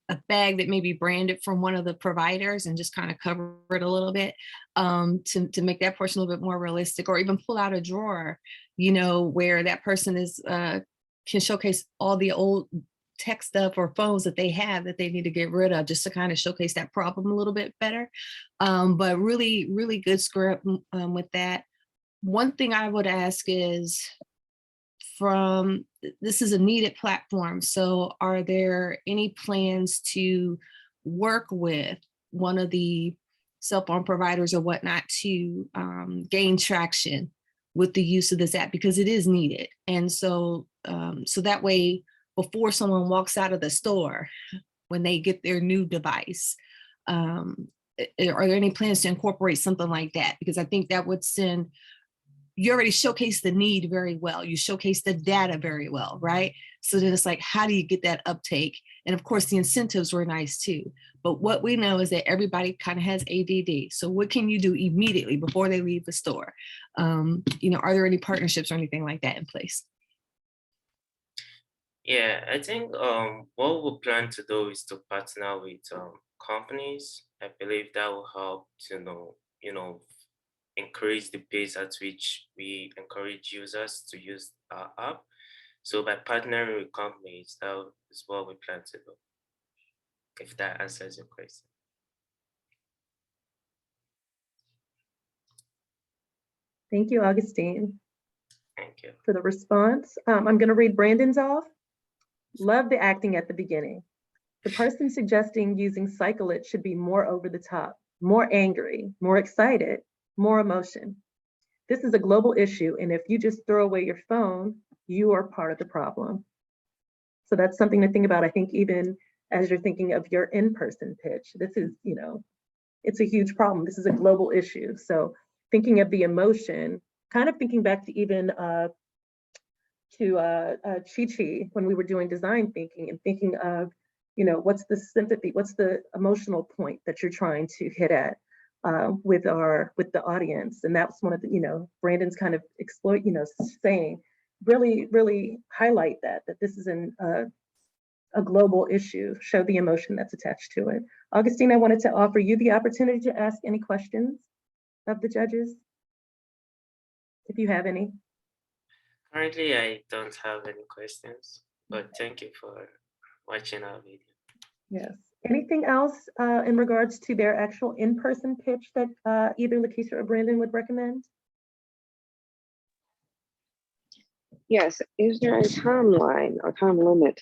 a bag that may be branded from one of the providers and just kind of cover it a little bit to make that portion a little bit more realistic, or even pull out a drawer, where that person is can showcase all the old tech stuff or phones that they have that they need to get rid of, just to kind of showcase that problem a little bit better. But really, really good script with that. One thing I would ask is, this is a needed platform, so are there any plans to work with one of the cell phone providers or whatnot to gain traction with the use of this app, because it is needed? And so that way, before someone walks out of the store, when they get their new device, are there any plans to incorporate something like that? Because I think that would send, you already showcase the need very well. You showcase the data very well, right? So then it's like, how do you get that uptake? And of course, the incentives were nice too. But what we know is that everybody kind of has ADD. So what can you do immediately before they leave the store? Are there any partnerships or anything like that in place?
Yeah, I think what we plan to do is to partner with companies. I believe that will help to increase the pace at which we encourage users to use our app. So by partnering with companies, that is what we plan to do. If that answers your question.
Thank you, Augustine,
Thank you.
for the response. I'm going to read Brandon's off. Love the acting at the beginning. The person suggesting using Cycle It should be more over the top, more angry, more excited, more emotion. This is a global issue, and if you just throw away your phone, you are part of the problem. So that's something to think about. I think even as you're thinking of your in-person pitch, this is, it's a huge problem. This is a global issue. So thinking of the emotion, kind of thinking back to even Chi-Chi when we were doing design thinking and thinking of, what's the sympathy, what's the emotional point that you're trying to hit at with the audience. And that's one of the, Brandon's kind of saying, really highlight that this is a global issue, show the emotion that's attached to it. Augustine, I wanted to offer you the opportunity to ask any questions of the judges, if you have any.
Currently, I don't have any questions, but thank you for watching our video.
Yes. Anything else in regards to their actual in-person pitch that either Lakeisha or Brandon would recommend?
Yes. Is there a timeline or time limit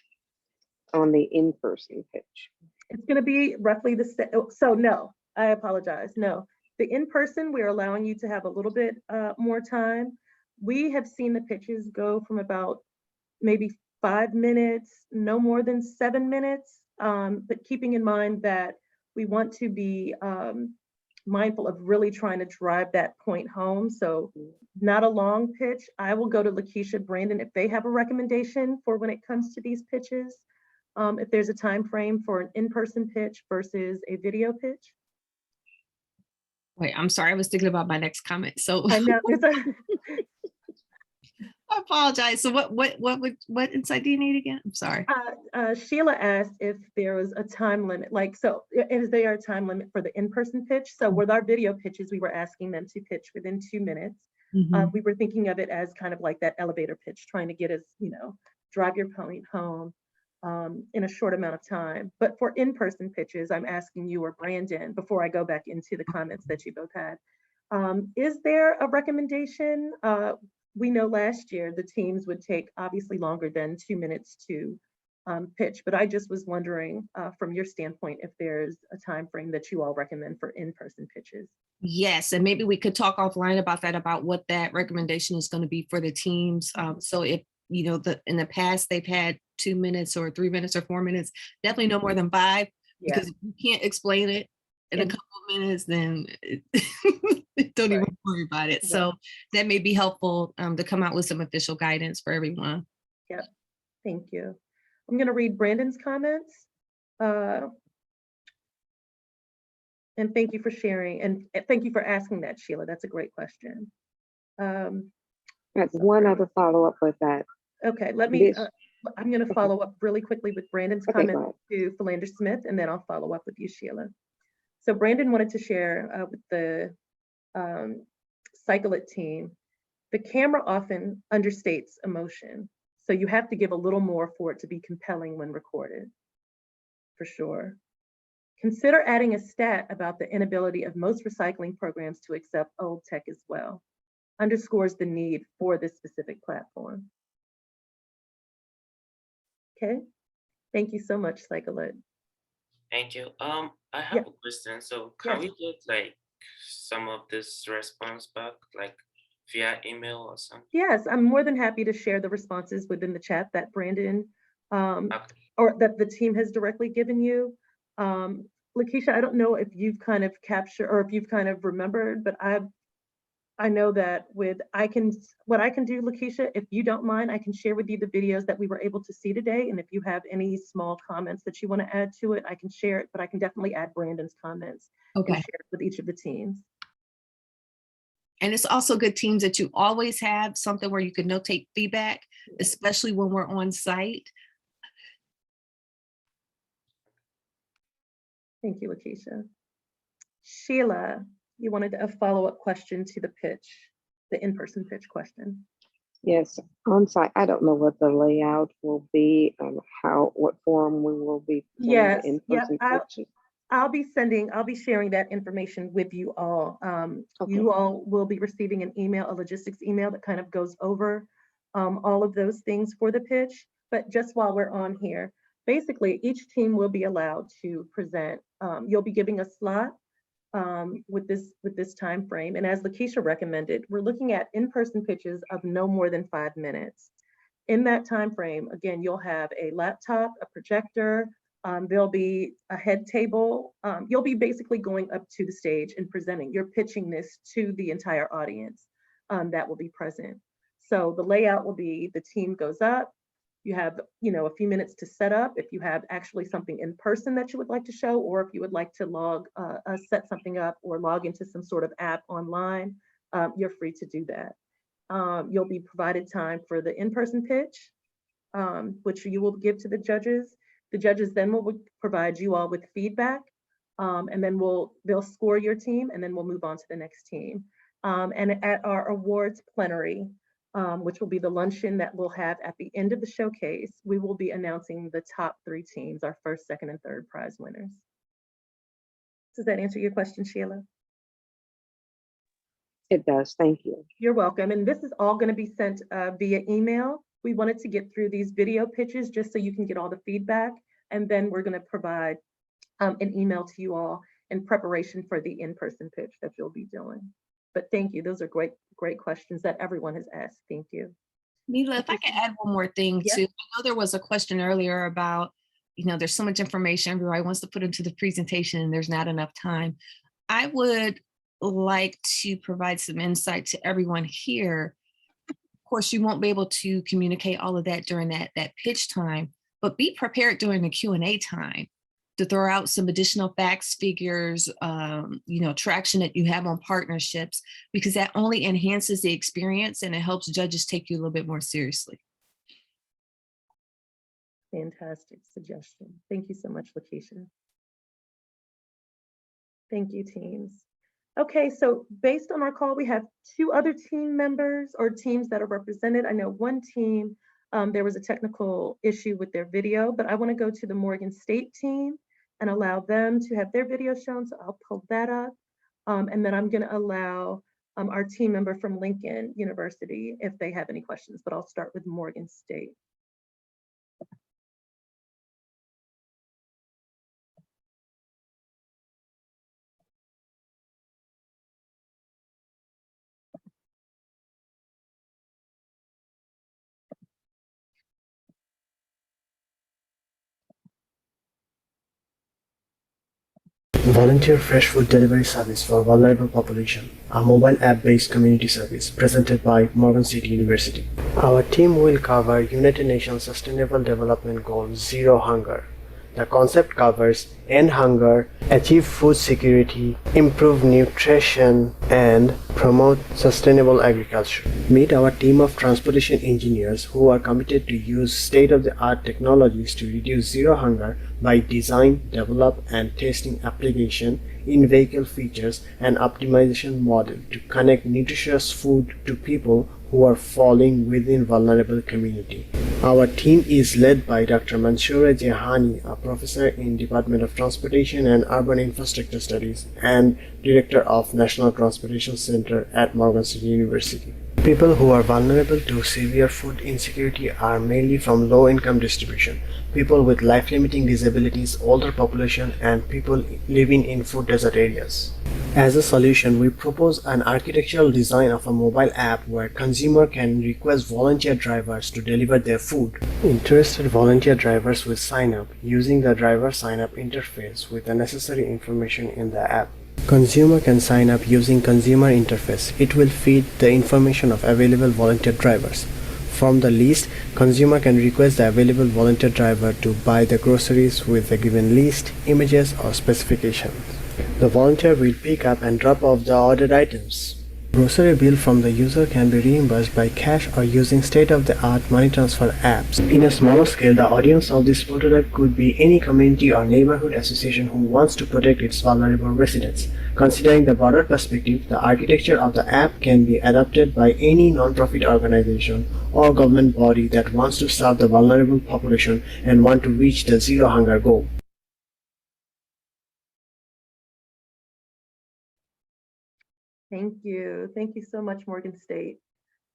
on the in-person pitch?
It's going to be roughly the same. So no, I apologize. No, the in-person, we're allowing you to have a little bit more time. We have seen the pitches go from about maybe 5 minutes, no more than 7 minutes. But keeping in mind that we want to be mindful of really trying to drive that point home. So not a long pitch. I will go to Lakeisha, Brandon, if they have a recommendation for when it comes to these pitches. If there's a time frame for an in-person pitch versus a video pitch.
Wait, I'm sorry, I was thinking about my next comment. So
I know.
I apologize. So what insight do you need again? I'm sorry.
Sheila asked if there was a time limit, is there a time limit for the in-person pitch? So with our video pitches, we were asking them to pitch within 2 minutes. We were thinking of it as kind of like that elevator pitch, trying to get us, drive your point home in a short amount of time. But for in-person pitches, I'm asking you or Brandon, before I go back into the comments that you both had, is there a recommendation? We know last year the teams would take obviously longer than 2 minutes to pitch, but I just was wondering from your standpoint if there's a time frame that you all recommend for in-person pitches.
Yes, and maybe we could talk offline about that, about what that recommendation is going to be for the teams. So if in the past they've had 2 minutes or 3 minutes or 4 minutes, definitely no more than 5, because if you can't explain it in a couple of minutes, then don't even worry about it. So that may be helpful to come out with some official guidance for everyone.
Yep, thank you. I'm going to read Brandon's comments. And thank you for sharing, and thank you for asking that, Sheila. That's a great question.
One other follow-up with that.
Okay, let me, I'm going to follow up really quickly with Brandon's comment to Philander Smith, and then I'll follow up with you, Sheila. So Brandon wanted to share with the Cycle It team, the camera often understates emotion. So you have to give a little more for it to be compelling when recorded, for sure. Consider adding a stat about the inability of most recycling programs to accept old tech as well. Underscores the need for this specific platform. Okay, thank you so much, Cycle It.
Thank you. I have a question. So can we get like some of this response back, like via email or something?
Yes, I'm more than happy to share the responses within the chat that Brandon or that the team has directly given you. Lakeisha, I don't know if you've kind of captured or if you've kind of remembered, but I know that what I can do, Lakeisha, if you don't mind, I can share with you the videos that we were able to see today. And if you have any small comments that you want to add to it, I can share it, but I can definitely add Brandon's comments and share it with each of the teams.
And it's also good, teams, that you always have something where you can notate feedback, especially when we're on site.
Thank you, Lakeisha. Sheila, you wanted a follow-up question to the pitch, the in-person pitch question.
Yes, on site. I don't know what the layout will be and what form we will be presenting
Yes,
the in-person pitches.
I'll be sharing that information with you all.
Okay.
You all will be receiving an email, a logistics email that kind of goes over all of those things for the pitch. But just while we're on here, basically each team will be allowed to present. You'll be giving a slot with this time frame. And as Lakeisha recommended, we're looking at in-person pitches of no more than 5 minutes. In that time frame, again, you'll have a laptop, a projector, there'll be a head table. You'll be basically going up to the stage and presenting. You're pitching this to the entire audience that will be present. So the layout will be the team goes up, you have, a few minutes to set up if you have actually something in person that you would like to show, or if you would like to set something up or log into some sort of app online, you're free to do that. You'll be provided time for the in-person pitch, which you will give to the judges. The judges then will provide you all with feedback, and then they'll score your team, and then we'll move on to the next team. And at our awards plenary, which will be the luncheon that we'll have at the end of the showcase, we will be announcing the top 3 teams, our first, second, and third prize winners. Does that answer your question, Sheila?
It does, thank you.
You're welcome. And this is all going to be sent via email. We wanted to get through these video pitches just so you can get all the feedback. And then we're going to provide an email to you all in preparation for the in-person pitch that you'll be doing. But thank you. Those are great questions that everyone has asked. Thank you.
Mila, if I could add one more thing
Yep.
too. I know there was a question earlier about, there's so much information everybody wants to put into the presentation and there's not enough time. I would like to provide some insight to everyone here. Of course, you won't be able to communicate all of that during that pitch time, but be prepared during the Q&A time to throw out some additional facts, figures, traction that you have on partnerships, because that only enhances the experience and it helps judges take you a little bit more seriously.
Fantastic suggestion. Thank you so much, Lakeisha. Thank you, teams. Okay, so based on our call, we have 2 other team members or teams that are represented. I know one team, there was a technical issue with their video, but I want to go to the Morgan State team and allow them to have their video shown. So I'll pull that up. And then I'm going to allow our team member from Lincoln University if they have any questions, but I'll start with Morgan State.
Volunteer Fresh Food Delivery Service for Vulnerable Population, a mobile app-based community service presented by Morgan State University. Our team will cover United Nations Sustainable Development Goal Zero Hunger. The concept covers end hunger, achieve food security, improve nutrition, and promote sustainable agriculture. Meet our team of transportation engineers who are committed to use state-of-the-art technologies to reduce zero hunger by design, develop, and testing application in vehicle features and optimization model to connect nutritious food to people who are falling within vulnerable community. Our team is led by Dr. Mansoura Jehani, a professor in Department of Transportation and Urban Infrastructure Studies and Director of National Transportation Center at Morgan State University. People who are vulnerable to severe food insecurity are mainly from low-income distribution, people with life-limiting disabilities, older population, and people living in food desert areas. As a solution, we propose an architectural design of a mobile app where consumer can request volunteer drivers to deliver their food. Interested volunteer drivers will sign up using the driver sign-up interface with the necessary information in the app. Consumer can sign up using consumer interface. It will feed the information of available volunteer drivers. From the list, consumer can request the available volunteer driver to buy the groceries with the given list, images, or specifications. The volunteer will pick up and drop off the ordered items. Grocery bill from the user can be reimbursed by cash or using state-of-the-art money transfer apps. In a smaller scale, the audience of this prototype could be any community or neighborhood association who wants to protect its vulnerable residents. Considering the broader perspective, the architecture of the app can be adopted by any non-profit organization or government body that wants to serve the vulnerable population and want to reach the zero hunger goal.
Thank you. Thank you so much, Morgan State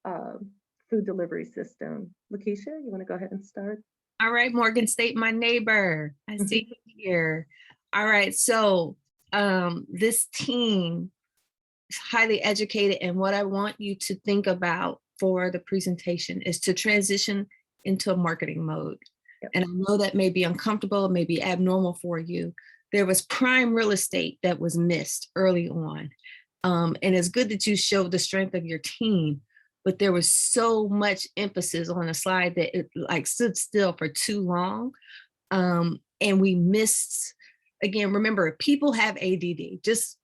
food delivery system. Lakeisha, you want to go ahead and start?
All right, Morgan State, my neighbor. I see you here. All right, so this team is highly educated, and what I want you to think about for the presentation is to transition into a marketing mode. Yep. And I know that may be uncomfortable, may be abnormal for you. There was prime real estate that was missed early on. And it's good that you showed the strength of your team, but there was so much emphasis on a slide that it like stood still for too long. And we missed, again, remember, people have ADD, just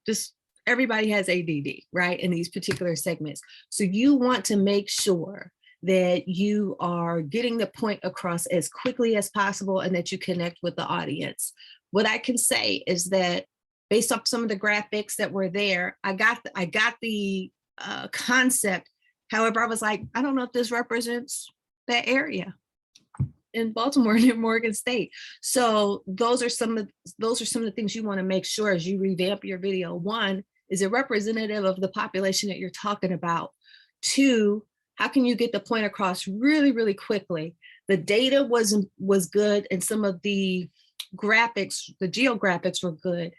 everybody has ADD, right? In these particular segments. So you want to make sure that you are getting the point across as quickly as possible and that you connect with the audience. What I can say is that based off some of the graphics that were there, I got the concept. However, I was like, I don't know if this represents that area in Baltimore near Morgan State. So those are some of the things you want to make sure as you revamp your video. One, is it representative of the population that you're talking about? Two, how can you get the point across really, really quickly? The data was good, and some of the graphics, the geographics were good.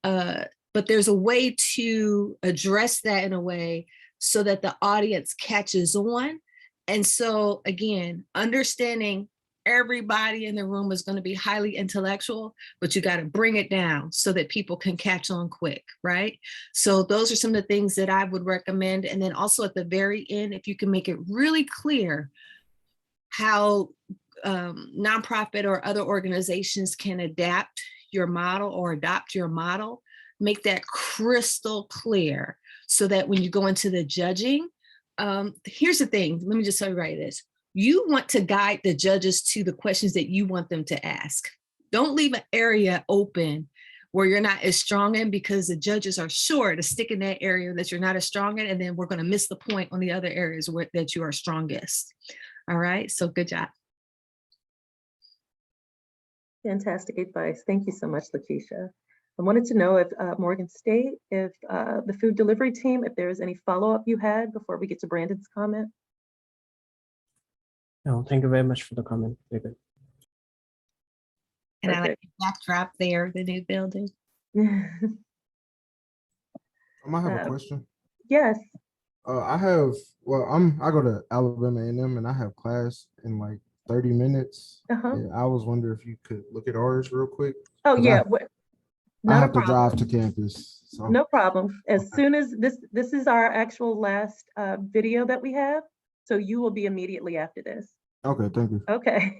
But there's a way to address that in a way so that the audience catches on. And so again, understanding everybody in the room is going to be highly intellectual, but you got to bring it down so that people can catch on quick, right? So those are some of the things that I would recommend. And then also at the very end, if you can make it really clear how nonprofit or other organizations can adapt your model or adopt your model, make that crystal clear so that when you go into the judging, here's the thing, let me just tell you right this. You want to guide the judges to the questions that you want them to ask. Don't leave an area open where you're not as strong in, because the judges are sure to stick in that area that you're not as strong in, and then we're going to miss the point on the other areas that you are strongest. All right, so good job.
Fantastic advice. Thank you so much, Lakeisha. I wanted to know if Morgan State, if the food delivery team, if there is any follow-up you had before we get to Brandon's comment.
No, thank you very much for the comment, David.
And I like the backdrop there, the new building.
I might have a question.
Yes.
I go to Alabama A&M and I have class in like 30 minutes. And I was wondering if you could look at ours real quick.
Oh yeah,
I have to drive to campus. So.
No problem. As soon as this is our actual last video that we have, so you will be immediately after this.
Okay, thank you.
Okay.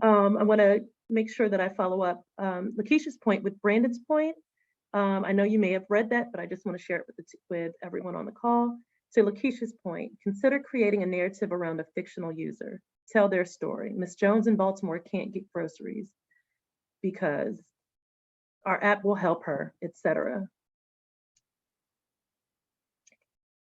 I want to make sure that I follow up Lakeisha's point with Brandon's point. I know you may have read that, but I just want to share it with everyone on the call. To Lakeisha's point, consider creating a narrative around a fictional user. Tell their story. Miss Jones in Baltimore can't get groceries because our app will help her, etc.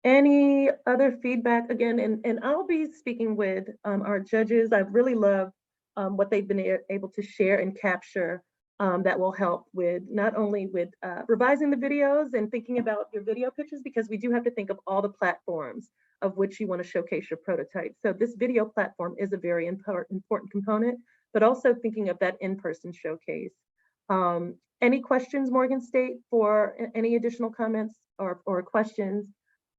Any other feedback again? And I'll be speaking with our judges. I really love what they've been able to share and capture that will help with not only with revising the videos and thinking about your video pitches, because we do have to think of all the platforms of which you want to showcase your prototype. So this video platform is a very important component, but also thinking of that in-person showcase. Any questions, Morgan State, for any additional comments or questions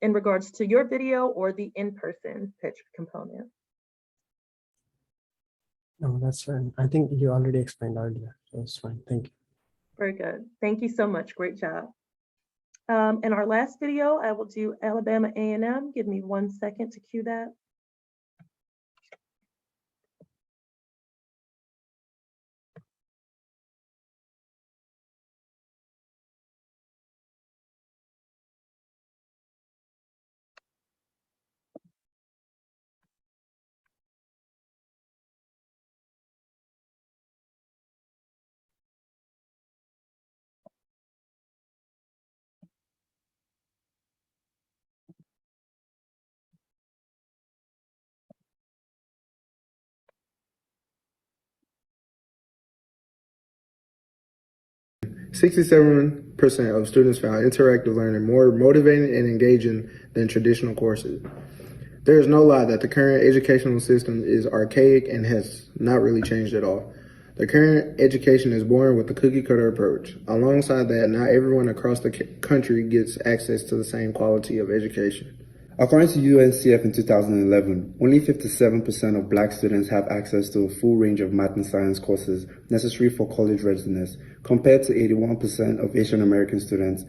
in regards to your video or the in-person pitch component?
No, that's fine. I think you already explained earlier, so it's fine. Thank you.
Very good. Thank you so much. Great job. In our last video, I will do Alabama A&M. Give me 1 second to cue that.
67% of students found interactive learning more motivating and engaging than traditional courses. There is no lie that the current educational system is archaic and has not really changed at all. The current education is born with the cookie cutter approach. Alongside that, not everyone across the country gets access to the same quality of education.
According to UNCF in 2011, only 57% of Black students have access to a full range of math and science courses necessary for college readiness, compared to 81% of Asian American students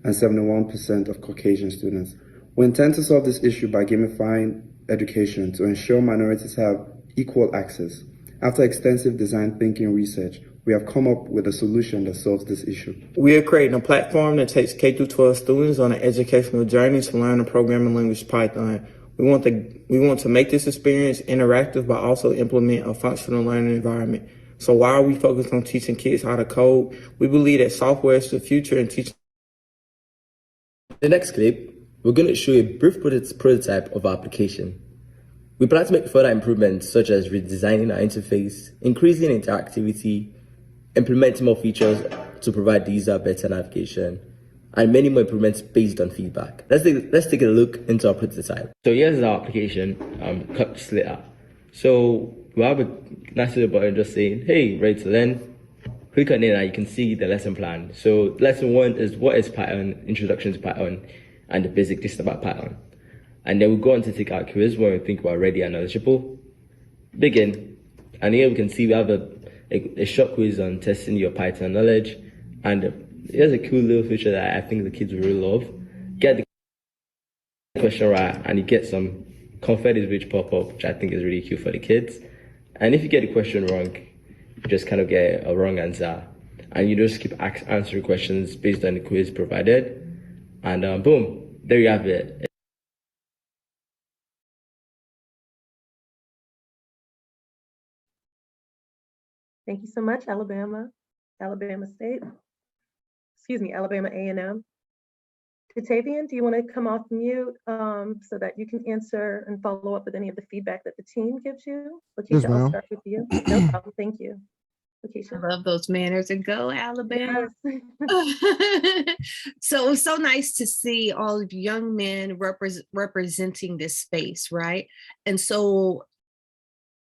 and 71% of Caucasian students. We intend to solve this issue by gamifying education to ensure minorities have equal access. After extensive design thinking research, we have come up with a solution that solves this issue.
We are creating a platform that takes K-12 students on an educational journey to learn the programming language Python. We want to make this experience interactive, but also implement a functional learning environment. So while we focus on teaching kids how to code, we believe that software is the future in teaching.
The next clip, we're going to show a brief prototype of our application. We plan to make further improvements such as redesigning our interface, increasing interactivity, implementing more features to provide the user better navigation, and many more improvements based on feedback. Let's take a look into our prototype. So here's our application cut split up. So we have a nice little button just saying, hey, ready to learn. Click on it and you can see the lesson plan. So lesson 1 is what is Python, introduction to Python, and the basic gist about Python. And then we go on to take our quiz where we think we're ready and knowledgeable. Begin. And here we can see we have a short quiz on testing your Python knowledge. And here's a cool little feature that I think the kids will really love. Get the question right and you get some confetti which pop up, which I think is really cute for the kids. And if you get the question wrong, you just kind of get a wrong answer. And you just keep answering questions based on the quiz provided. And boom, there you have it.
Thank you so much, Alabama State. Excuse me, Alabama A&M. Katavian, do you want to come off mute so that you can answer and follow up with any of the feedback that the team gives you? Lakeisha,
Yes,
I'll
ma'am.
start with you. No problem, thank you. Lakeisha.
I love those manners and go Alabama.
Yes.
So it was so nice to see all of young men representing this space, right? And so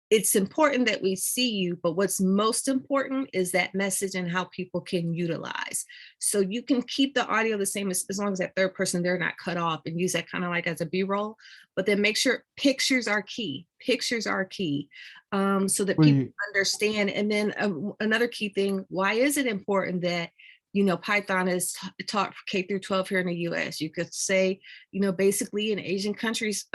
it's important that we see you, but what's most important is that message and how people can utilize. So you can keep the audio the same as long as that third person, they're not cut off, and use that kind of like as a B-roll, but then make sure pictures are key. Pictures are key so that people understand. And then another key thing, why is it important that Python is taught K through 12 here in the US? You could say, basically in Asian countries,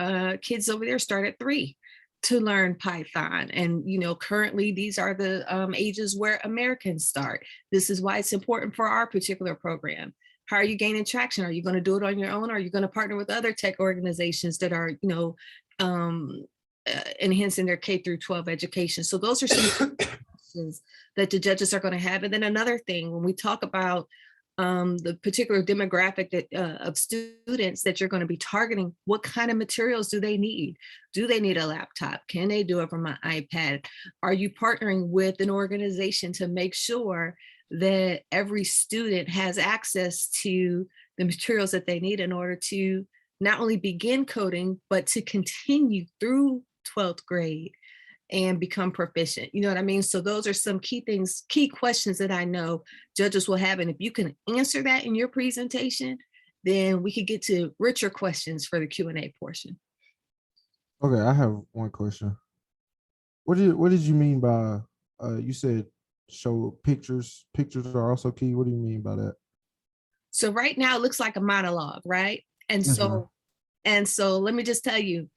kids over there start at 3 to learn Python. And, currently these are the ages where Americans start. This is why it's important for our particular program. How are you gaining traction? Are you going to do it on your own? Or are you going to partner with other tech organizations that are, enhancing their K through 12 education? So those are some questions that the judges are going to have. And then another thing, when we talk about the particular demographic that of students that you're going to be targeting, what kind of materials do they need? Do they need a laptop? Can they do it from an iPad? Are you partnering with an organization to make sure that every student has access to the materials that they need in order to not only begin coding, but to continue through 12th grade and become proficient? You know what I mean? So those are some key things, key questions that I know judges will have. And if you can answer that in your presentation, then we could get to richer questions for the Q&A portion.
Okay, I have one question. What did you mean by you said show pictures? Pictures are also key. What do you mean by that?
So right now it looks like a monologue, right? And
Yes,
so let me just tell you,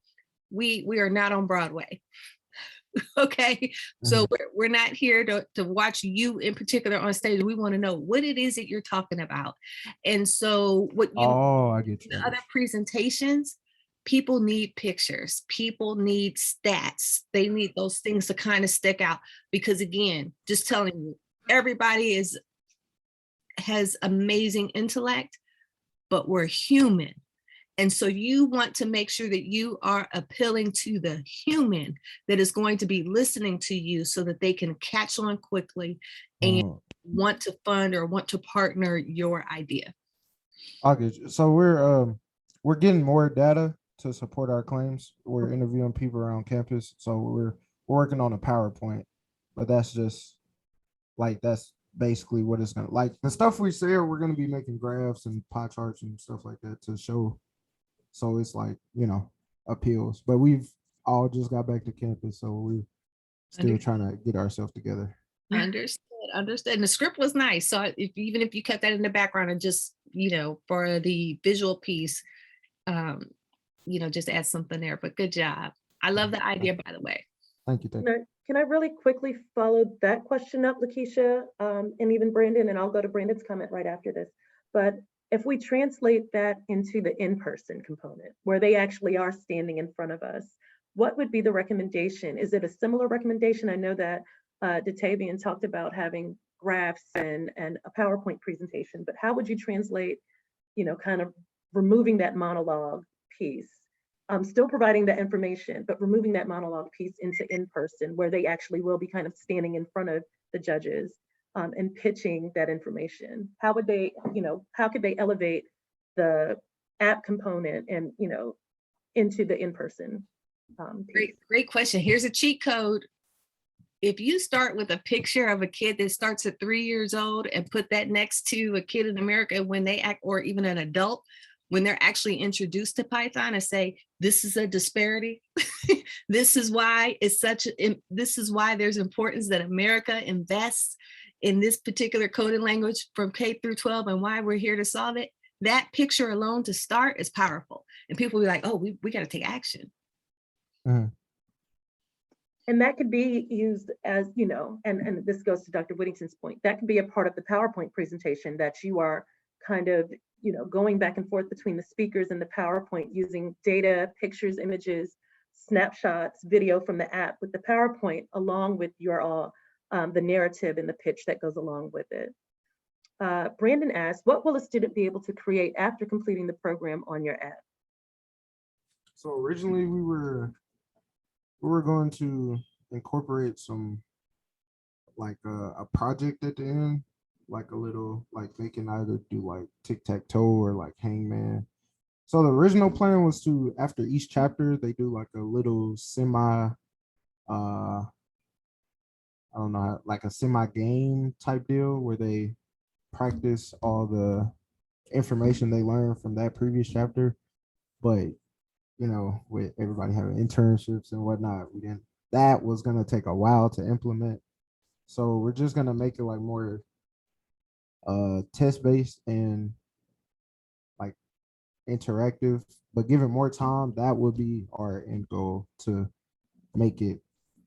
we are not on Broadway. Okay, so we're not here to watch you in particular on stage. We want to know what it is that you're talking about. And so
I get you.
The other presentations, people need pictures, people need stats, they need those things to kind of stick out, because again, just telling you, everybody has amazing intellect, but we're human. And so you want to make sure that you are appealing to the human that is going to be listening to you so that they can catch on quickly and want to fund or want to partner your idea?
Okay, so we're getting more data to support our claims. We're interviewing people around campus, so we're working on a PowerPoint, but that's just like that's basically what it's gonna like. The stuff we say, we're gonna be making graphs and pie charts and stuff like that to show. So it's like, you know, appeals. But we've all just got back to campus, so we're still trying to get ourselves together.
Understood. And the script was nice. So even if you kept that in the background and just, for the visual piece, just add something there, but good job. I love the idea, by the way.
Thank you.
Can I really quickly follow that question up, Lakeisha, and even Brandon, and I'll go to Brandon's comment right after this. But if we translate that into the in-person component, where they actually are standing in front of us, what would be the recommendation? Is it a similar recommendation? I know that Datavian talked about having graphs and a PowerPoint presentation, but how would you translate, kind of removing that monologue piece? Still providing that information, but removing that monologue piece into in-person, where they actually will be kind of standing in front of the judges and pitching that information. How would they, how could they elevate the app component and, into the in-person piece?
Great question. Here's a cheat code. If you start with a picture of a kid that starts at 3 years old and put that next to a kid in America when they act, or even an adult, when they're actually introduced to Python, and say, this is a disparity. This is why this is why there's importance that America invests in this particular coding language from K through 12 and why we're here to solve it. That picture alone to start is powerful. And people will be like, oh, we got to take action.
And that could be used as, and this goes to Dr. Whittington's point, that could be a part of the PowerPoint presentation that you are kind of, going back and forth between the speakers and the PowerPoint, using data, pictures, images, snapshots, video from the app with the PowerPoint, along with your the narrative and the pitch that goes along with it. Brandon asked, what will a student be able to create after completing the program on your app?
So originally we were going to incorporate some like a project at the end, like a little, like they can either do like tic-tac-toe or like hangman. So the original plan was to, after each chapter, they do like a little I don't know, like a semi game type deal where they practice all the information they learned from that previous chapter. But with everybody having internships and whatnot, that was gonna take a while to implement. So we're just gonna make it like more test based and like interactive, but give it more time. That would be our end goal, to make it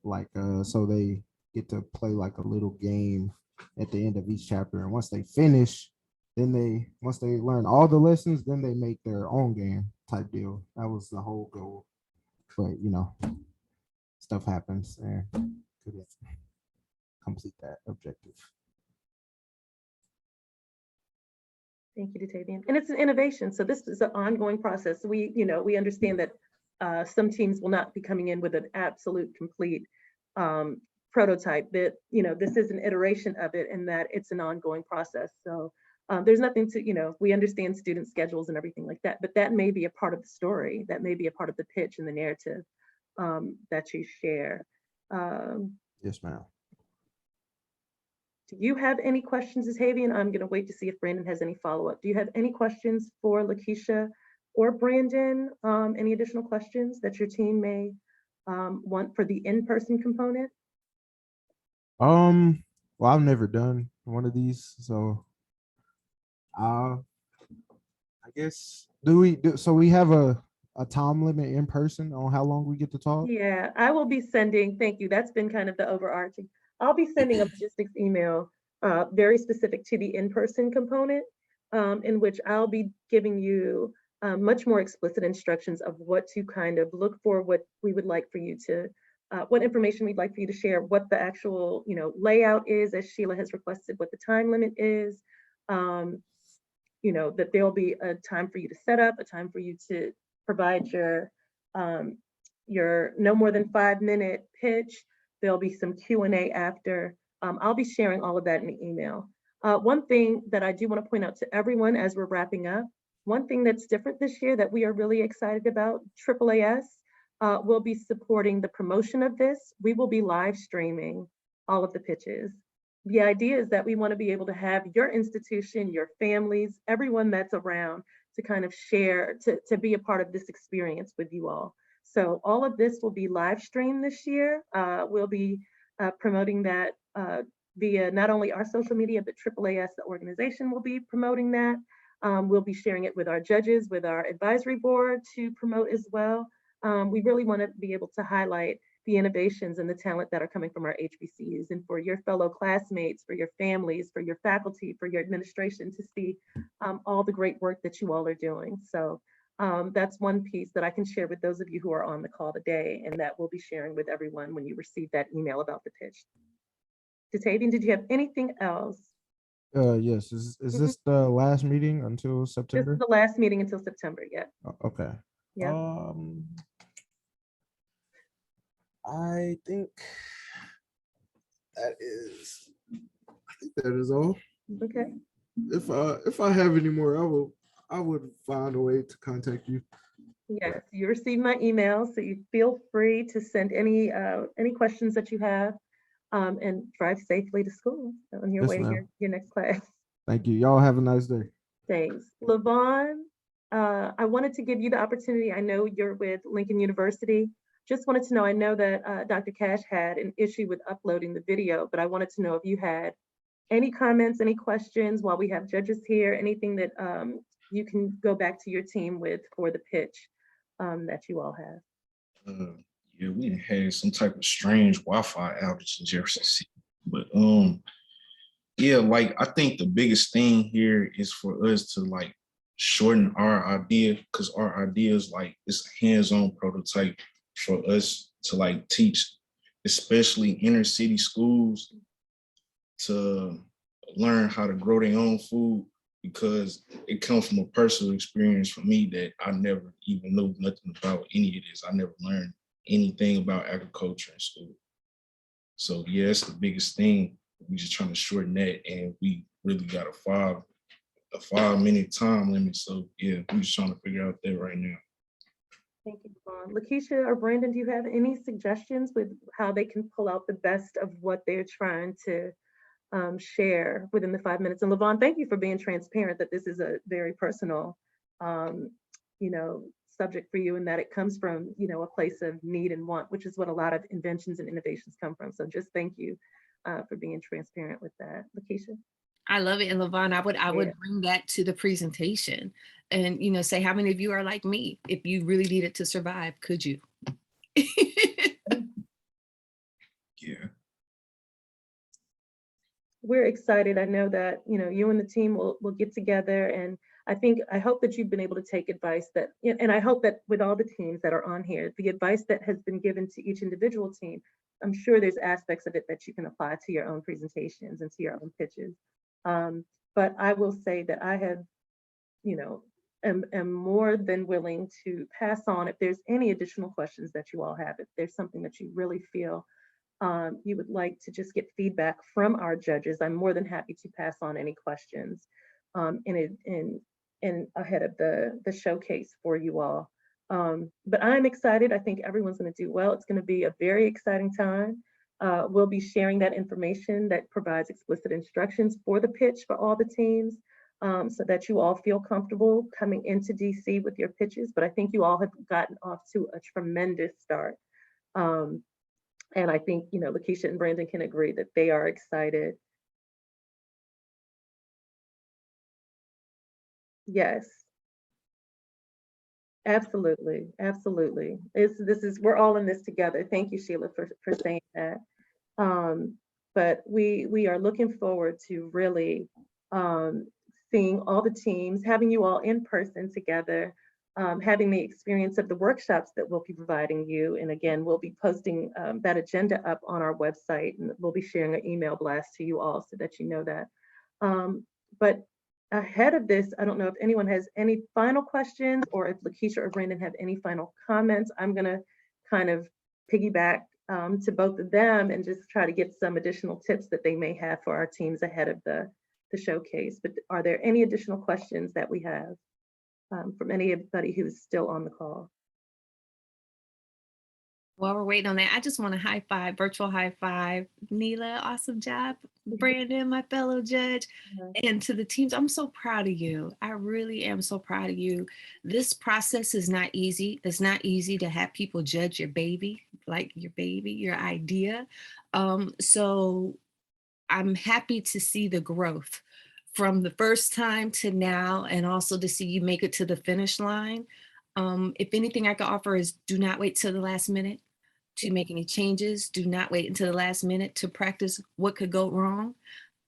like so they get to play like a little game at the end of each chapter, and once they finish, then once they learn all the lessons, then they make their own game type deal. That was the whole goal, but stuff happens and couldn't complete that objective.
Thank you, Datavian. And it's an innovation, so this is an ongoing process. We understand that some teams will not be coming in with an absolute complete prototype. That this is an iteration of it, and that it's an ongoing process. So there's nothing to, we understand student schedules and everything like that, but that may be a part of the story. That may be a part of the pitch and the narrative that you share.
Yes, ma'am.
Do you have any questions, Datavian? I'm going to wait to see if Brandon has any follow-up. Do you have any questions for Lakeisha or Brandon? Any additional questions that your team may want for the in-person component?
Well, I've never done one of these, so I guess so we have a time limit in person on how long we get to talk?
Yeah, I will be sending, thank you. That's been kind of the overarching. I'll be sending a logistics email very specific to the in-person component, in which I'll be giving you much more explicit instructions of what to kind of look for, what we would like for you to, what information we'd like for you to share, what the actual layout is, as Sheila has requested, what the time limit is, that there'll be a time for you to set up, a time for you to provide your no more than 5-minute pitch. There'll be some Q&A after, I'll be sharing all of that in the email. One thing that I do want to point out to everyone as we're wrapping up, one thing that's different this year that we are really excited about, AAAS will be supporting the promotion of this. We will be live streaming all of the pitches. The idea is that we want to be able to have your institution, your families, everyone that's around to kind of share, to be a part of this experience with you all. So all of this will be live streamed this year. We'll be promoting that via not only our social media, but AAAS, the organization, will be promoting that. We'll be sharing it with our judges, with our advisory board to promote as well. We really want to be able to highlight the innovations and the talent that are coming from our HBCUs, and for your fellow classmates, for your families, for your faculty, for your administration to see all the great work that you all are doing. So that's one piece that I can share with those of you who are on the call today, and that we'll be sharing with everyone when you receive that email about the pitch. Datavian, did you have anything else?
Yes. Is this the last meeting until September?
This is the last meeting until September, yeah.
Okay.
Yeah.
I think that is all.
Okay.
If I have any more, I would find a way to contact you.
Yes, you received my email, so you feel free to send any questions that you have, and drive safely to school on your
Yes,
way to
ma'am.
your next class.
Thank you. Y'all have a nice day.
Thanks. Levon, I wanted to give you the opportunity. I know you're with Lincoln University. Just wanted to know, I know that Dr. Cash had an issue with uploading the video, but I wanted to know if you had any comments, any questions while we have judges here, anything that you can go back to your team with for the pitch that you all have.
Yeah, we had some type of strange Wi-Fi outage in Jefferson City, but yeah, like I think the biggest thing here is for us to like shorten our idea, because our idea is like it's a hands-on prototype for us to like teach, especially inner city schools, to learn how to grow their own food, because it comes from a personal experience for me that I never even knew nothing about any of this. I never learned anything about agriculture in school. So yeah, that's the biggest thing. We just trying to shorten that, and we really got a 5-minute time limit. So yeah, we're just trying to figure out that right now.
Thank you, Levon. Lakeisha or Brandon, do you have any suggestions with how they can pull out the best of what they're trying to share within the 5 minutes? And Levon, thank you for being transparent that this is a very personal, subject for you, and that it comes from, a place of need and want, which is what a lot of inventions and innovations come from. So just thank you for being transparent with that. Lakeisha?
I love it. And Levon, I would bring that to the presentation and, say how many of you are like me? If you really needed to survive, could you?
Yeah.
We're excited. I know that, you and the team will get together, and I hope that you've been able to take advice that, and I hope that with all the teams that are on here, the advice that has been given to each individual team, I'm sure there's aspects of it that you can apply to your own presentations and to your own pitches. But I will say that I have, am more than willing to pass on if there's any additional questions that you all have, if there's something that you really feel you would like to just get feedback from our judges. I'm more than happy to pass on any questions in ahead of the showcase for you all. But I'm excited. I think everyone's going to do well. It's going to be a very exciting time. We'll be sharing that information that provides explicit instructions for the pitch for all the teams, so that you all feel comfortable coming into DC with your pitches. But I think you all have gotten off to a tremendous start. And I think, Lakeisha and Brandon can agree that they are excited. Yes. Absolutely, absolutely. We're all in this together. Thank you, Sheila, for saying that. But we are looking forward to really seeing all the teams, having you all in person together, having the experience of the workshops that we'll be providing you. And again, we'll be posting that agenda up on our website, and we'll be sharing an email blast to you all so that you know that. But ahead of this, I don't know if anyone has any final questions, or if Lakeisha or Brandon have any final comments. I'm gonna kind of piggyback to both of them and just try to get some additional tips that they may have for our teams ahead of the showcase. But are there any additional questions that we have from anybody who's still on the call?
While we're waiting on that, I just want to high five, virtual high five, Neela, awesome job. Brandon, my fellow judge, and to the teams, I'm so proud of you. I really am so proud of you. This process is not easy. It's not easy to have people judge your baby, like your baby, your idea. So I'm happy to see the growth from the first time to now, and also to see you make it to the finish line. If anything I can offer is do not wait till the last minute to make any changes. Do not wait until the last minute to practice what could go wrong.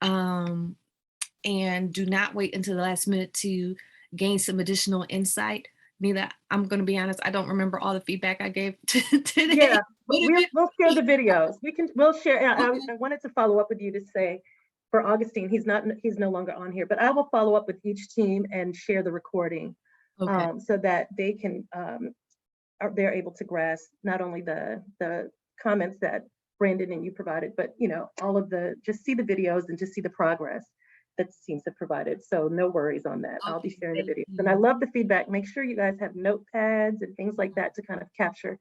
And do not wait until the last minute to gain some additional insight. Neither, I'm going to be honest, I don't remember all the feedback I gave today.
Yeah, we'll share the videos. We'll share. I wanted to follow up with you to say, for Augustine, he's no longer on here, but I will follow up with each team and share the recording, so that they can they're able to grasp not only the comments that Brandon and you provided, but all of just see the videos and just see the progress that teams have provided. So no worries on that. I'll be sharing the videos. And I love the feedback. Make sure you guys have notepads and things like that to kind of capture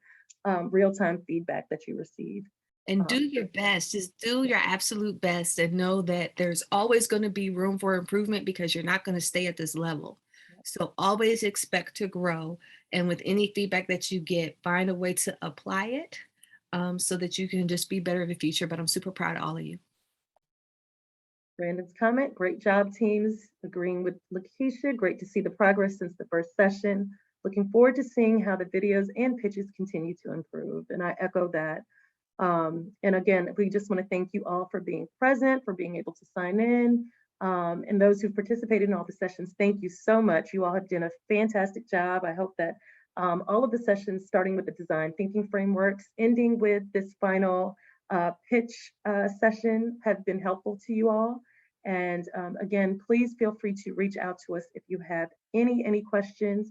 real-time feedback that you receive.
And do your best, just do your absolute best, and know that there's always going to be room for improvement because you're not going to stay at this level. So always expect to grow. And with any feedback that you get, find a way to apply it so that you can just be better in the future. But I'm super proud of all of you.
Brandon's comment, great job teams, agreeing with Lakeisha, great to see the progress since the first session. Looking forward to seeing how the videos and pitches continue to improve. And I echo that. And again, we just want to thank you all for being present, for being able to sign in. And those who participated in all the sessions, thank you so much. You all have done a fantastic job. I hope that all of the sessions, starting with the design thinking frameworks, ending with this final pitch session, have been helpful to you all. And again, please feel free to reach out to us if you have any questions.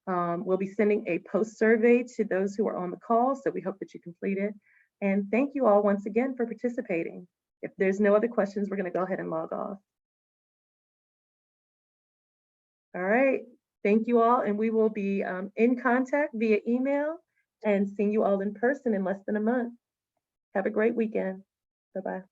We'll be sending a post survey to those who are on the call, so we hope that you complete it. And thank you all once again for participating. If there's no other questions, we're going to go ahead and log off. All right, thank you all, and we will be in contact via email and seeing you all in person in less than a month. Have a great weekend. Bye-bye.